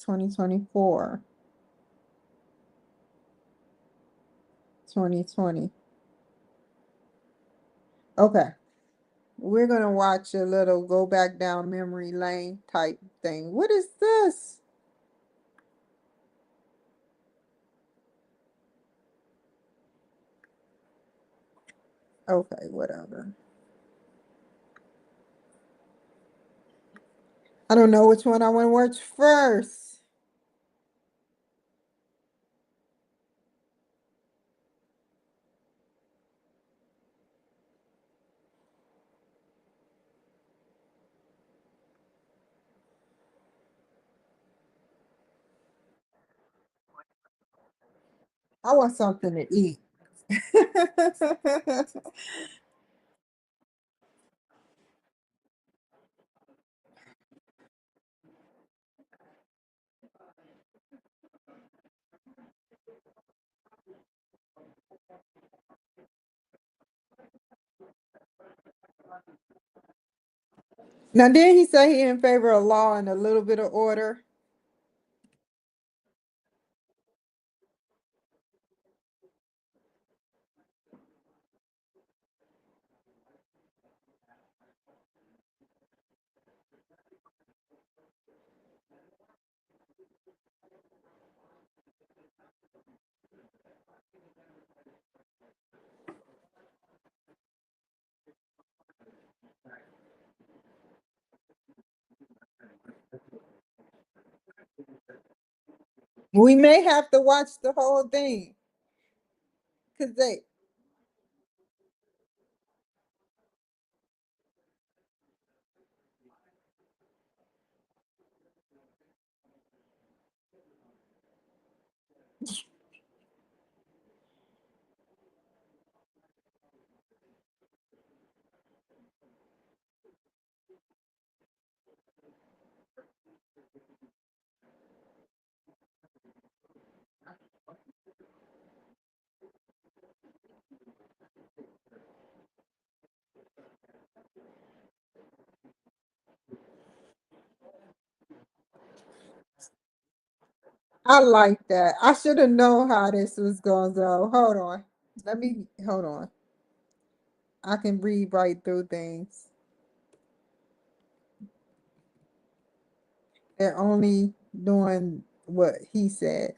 Speaker 1: 2024, 2020. Okay. We're gonna watch a little go back down memory lane type thing. What is this? Okay, whatever. I don't know which one I want to watch first. I want something to eat. Now, did he say he in favor of law and a little bit of order? We may have to watch the whole thing because they. I like that. I should have known how this was gonna go. Hold on. Let me hold on. I can read right through things. They're only doing what he said.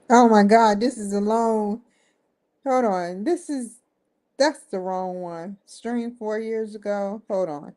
Speaker 1: Oh my God, this is a long. Hold on. That's the wrong one. Stream 4 years ago. Hold on.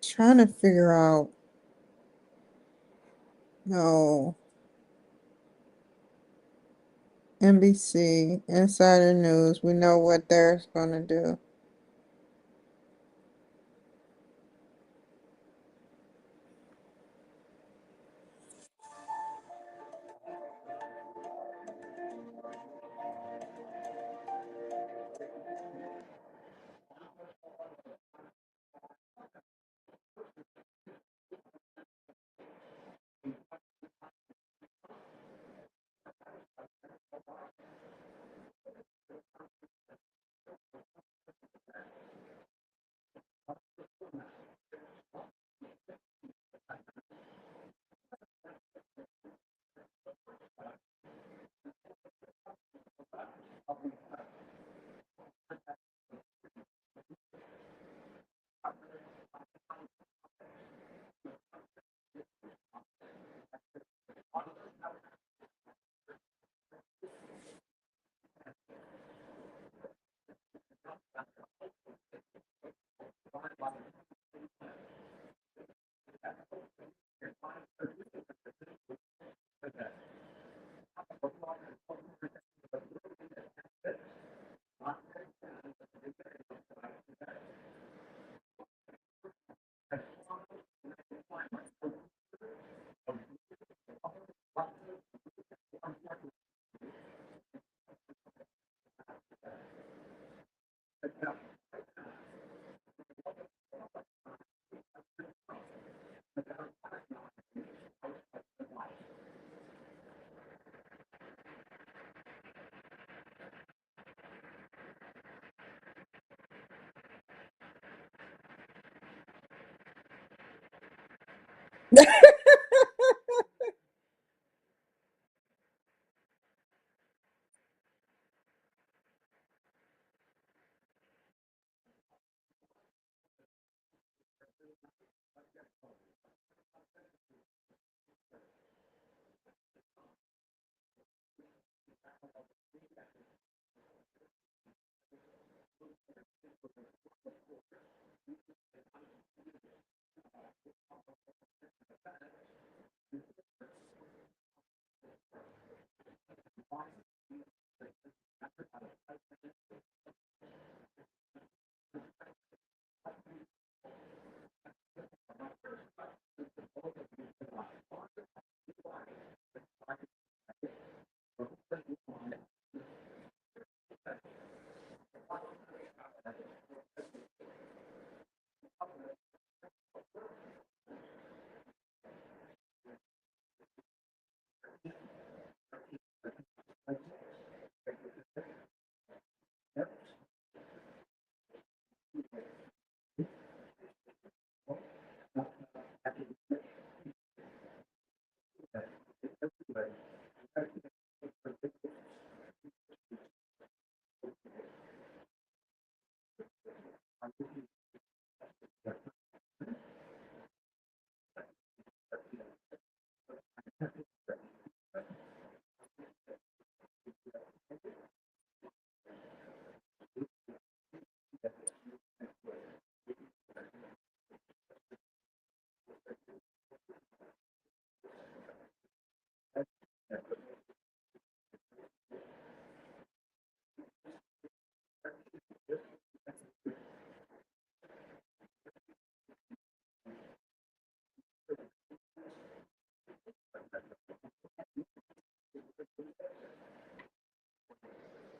Speaker 1: Trying to figure out. No. NBC, Insider News. We know what they're going to do.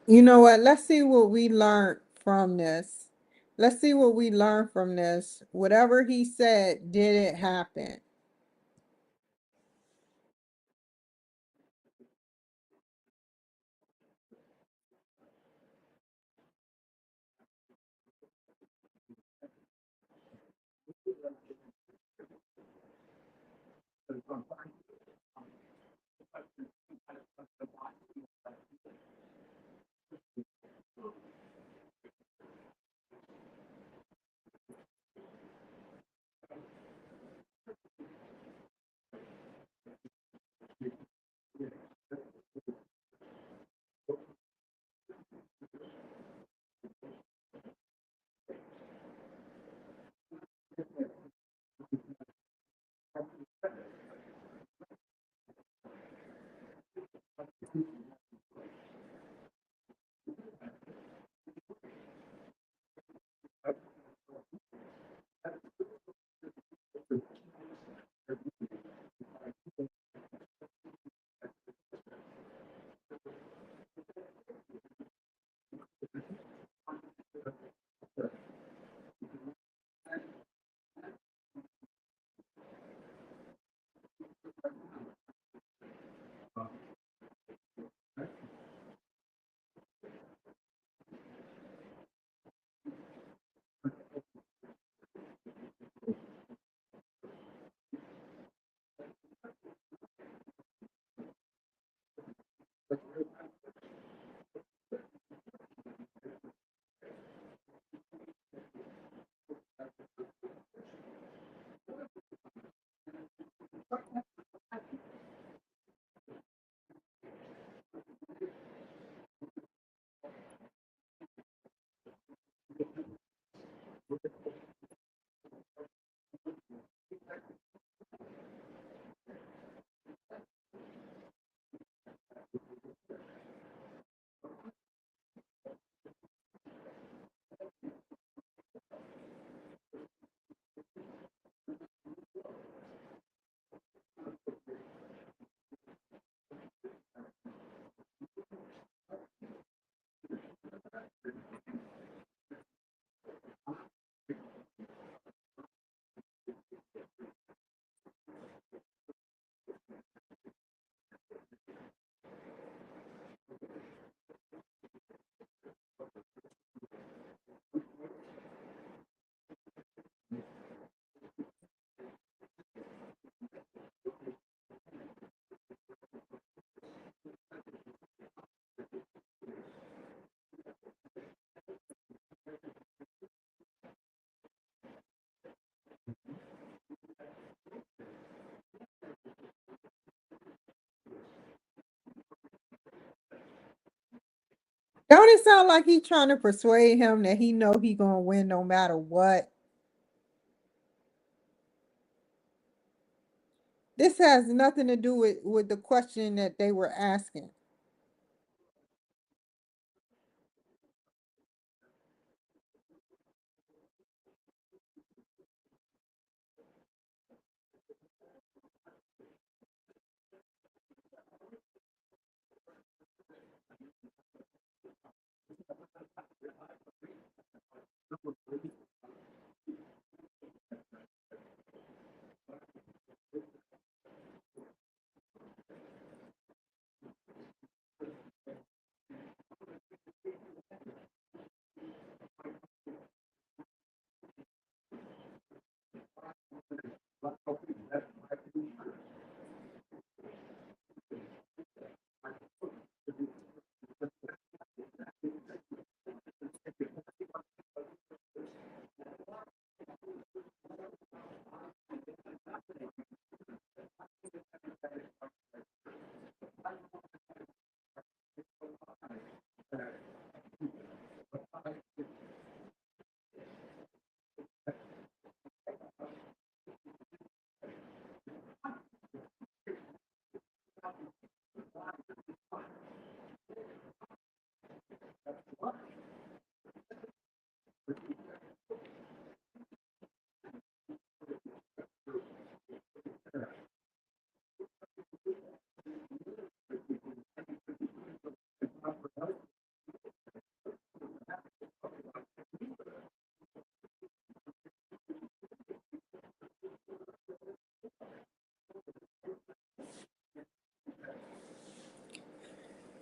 Speaker 1: You know what? Let's see what we learned from this. Let's see what we learned from this. Whatever he said, did it happen? Don't it sound like he trying to persuade him that he know he gonna win no matter what? This has nothing to do with the question that they were asking.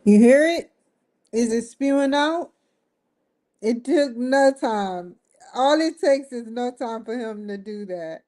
Speaker 1: You hear it? Is it spewing out? It took no time. All it takes is no time for him to do that.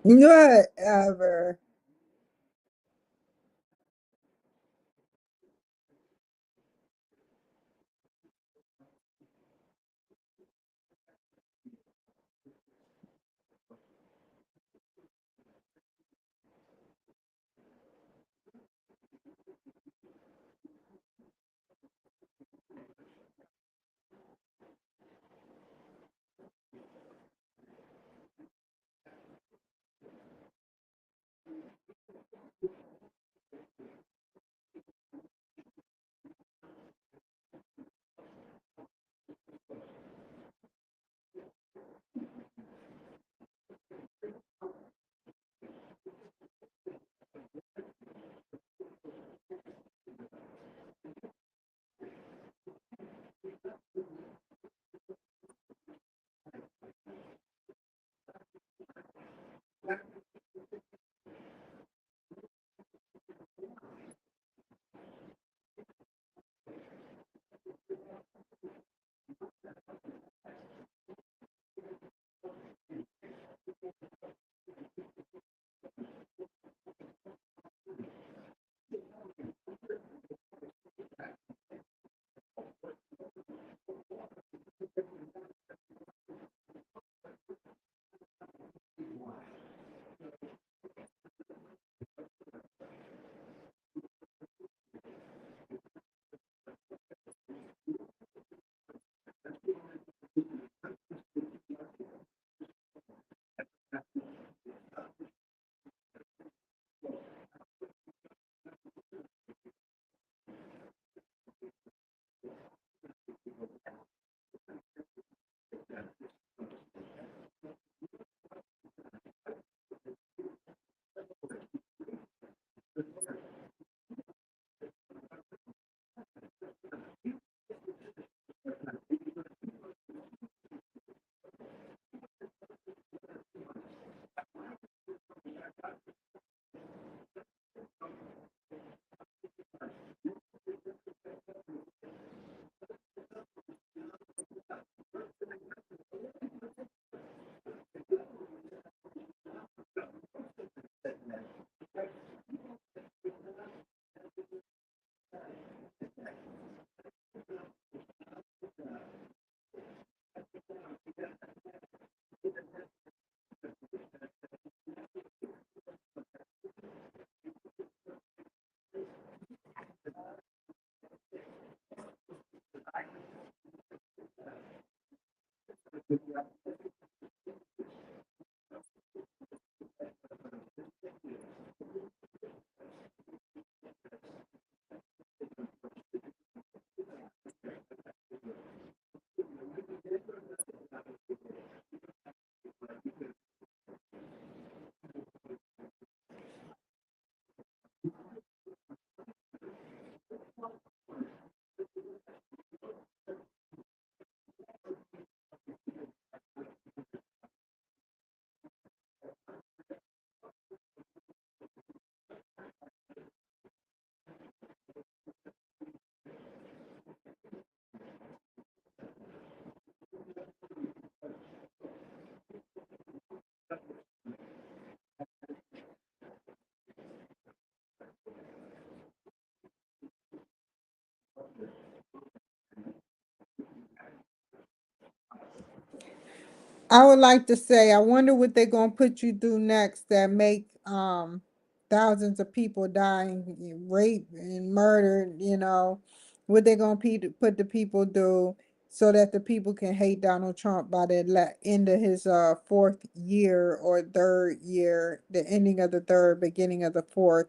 Speaker 1: Whatever. I would like to say, I wonder what they're gonna put you through next that make thousands of people dying, raped and murdered. What they're gonna put the people through so that the people can hate Donald Trump by the end of his fourth year or third year, the ending of the third, beginning of the fourth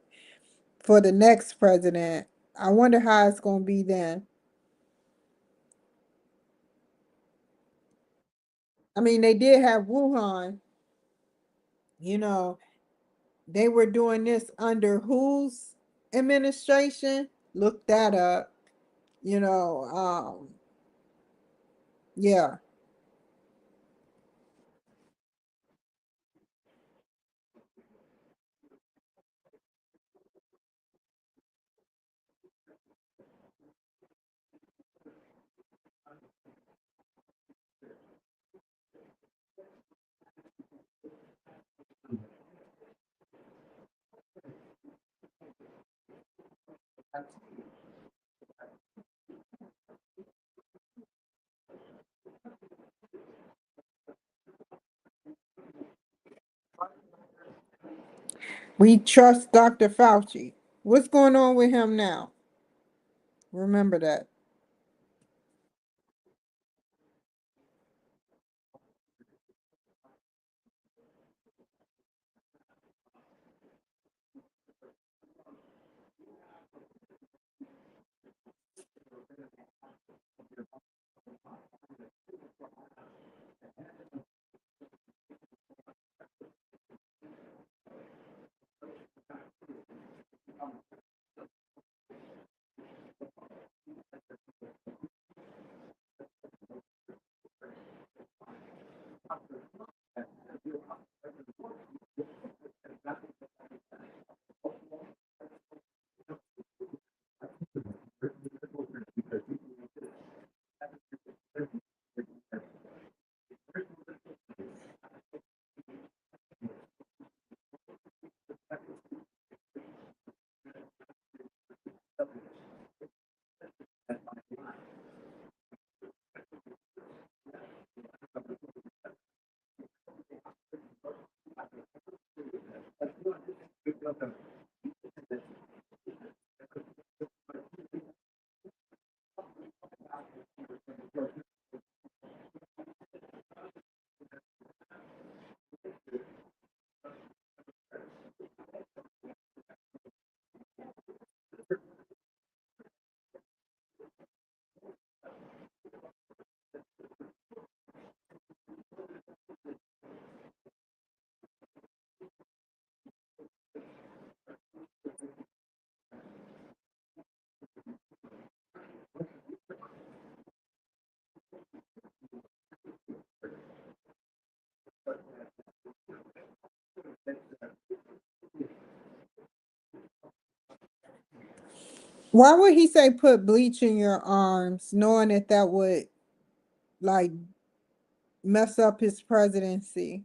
Speaker 1: for the next president. I wonder how it's gonna be then. I mean, they did have Wuhan, you know. They were doing this under whose administration? Look that up. You know, yeah. We trust Dr. Fauci. What's going on with him now? Remember that. Why would he say put bleach in your arms, knowing that that would like mess up his presidency?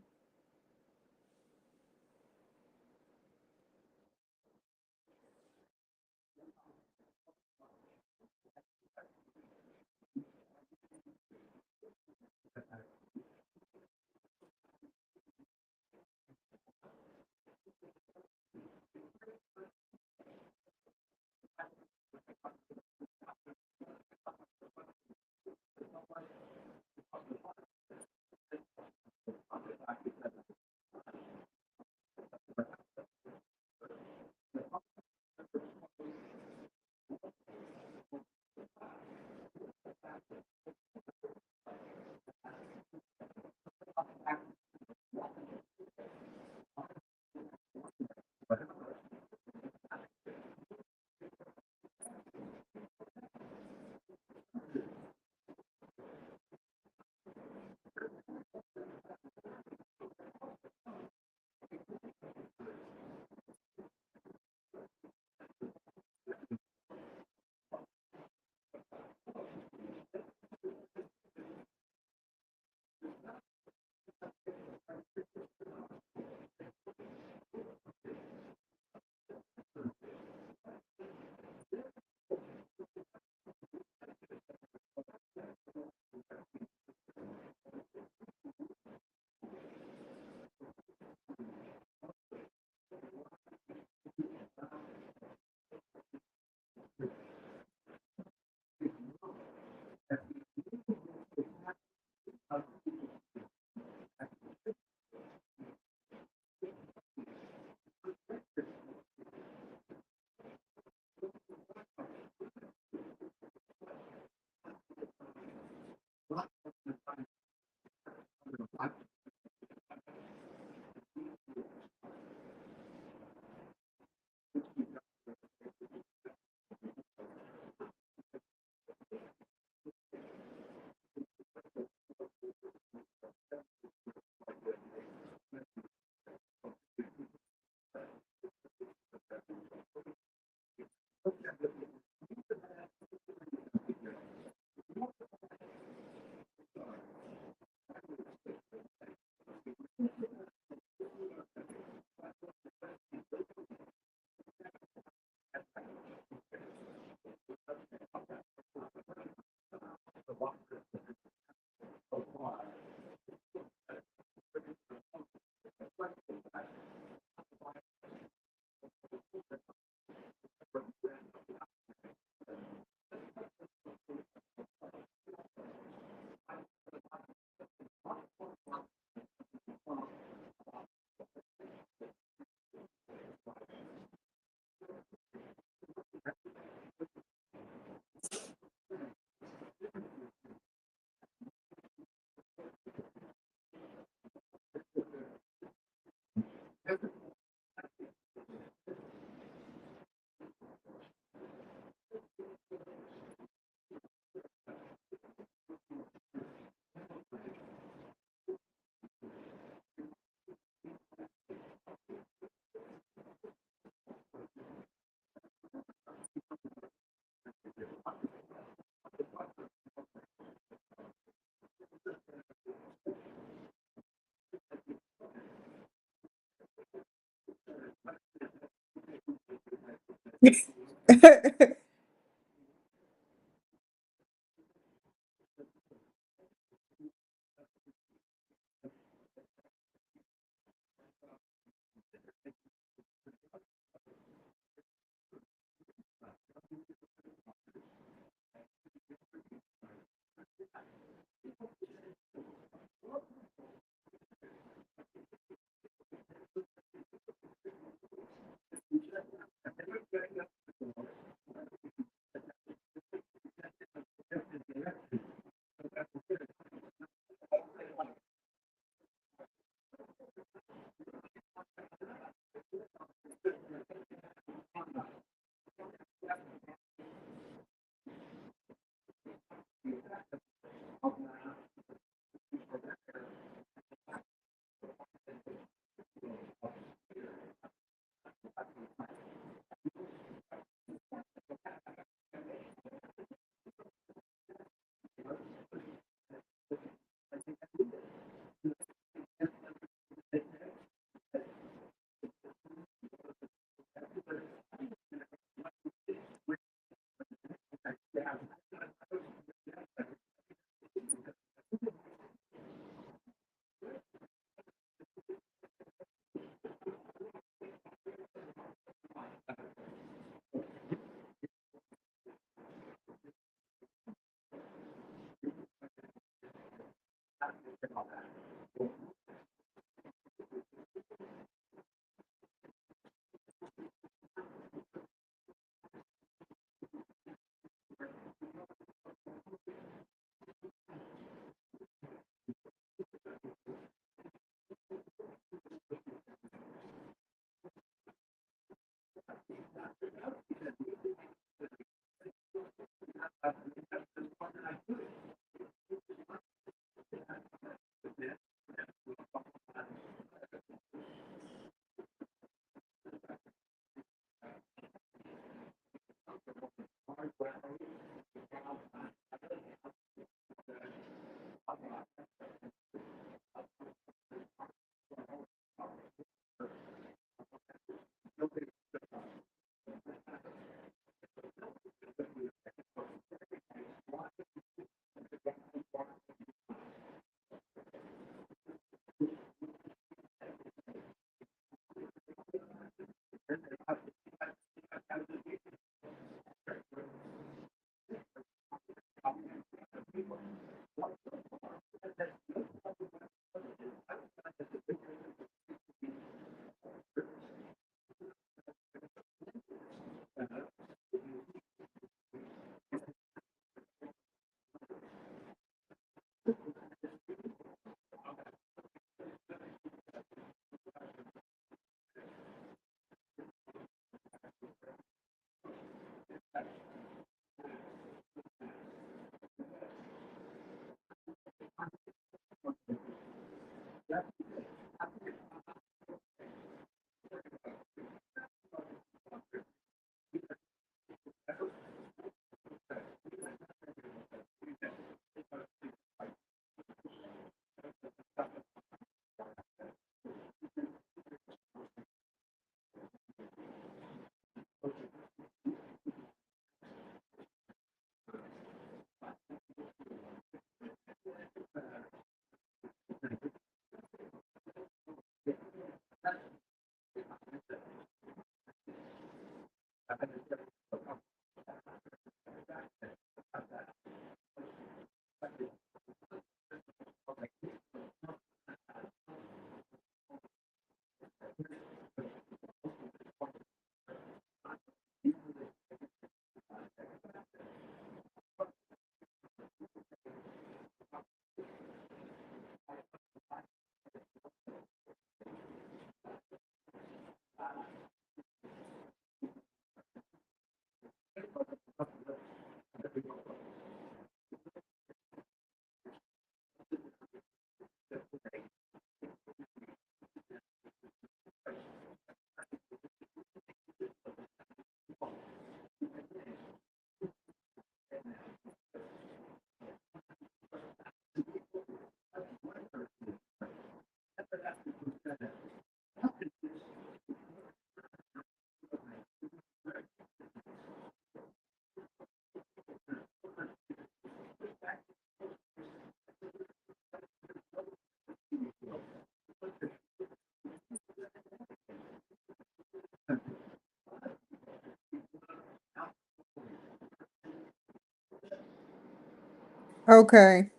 Speaker 1: Okay.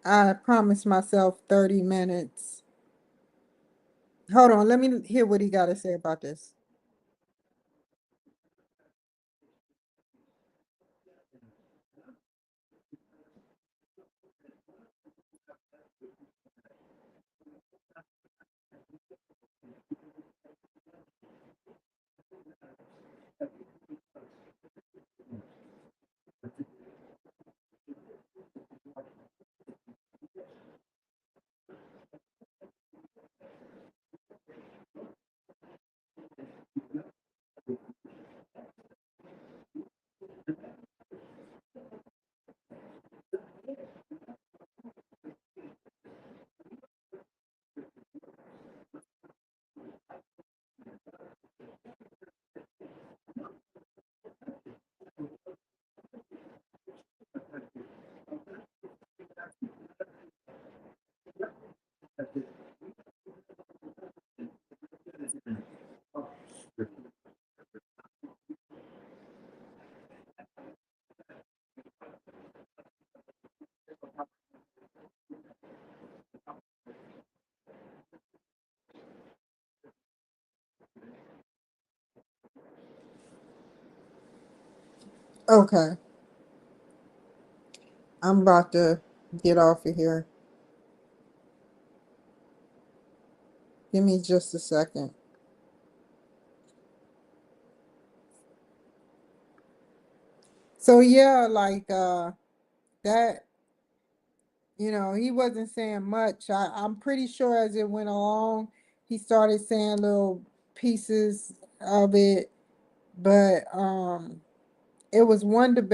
Speaker 1: I promised myself 30 minutes. Hold on, let me hear what he got to say about this. Okay. I'm about to get off of here. Give me just a second. So yeah, like that, he wasn't saying much. I'm pretty sure as it went along, he started saying little pieces of it, but it was one debate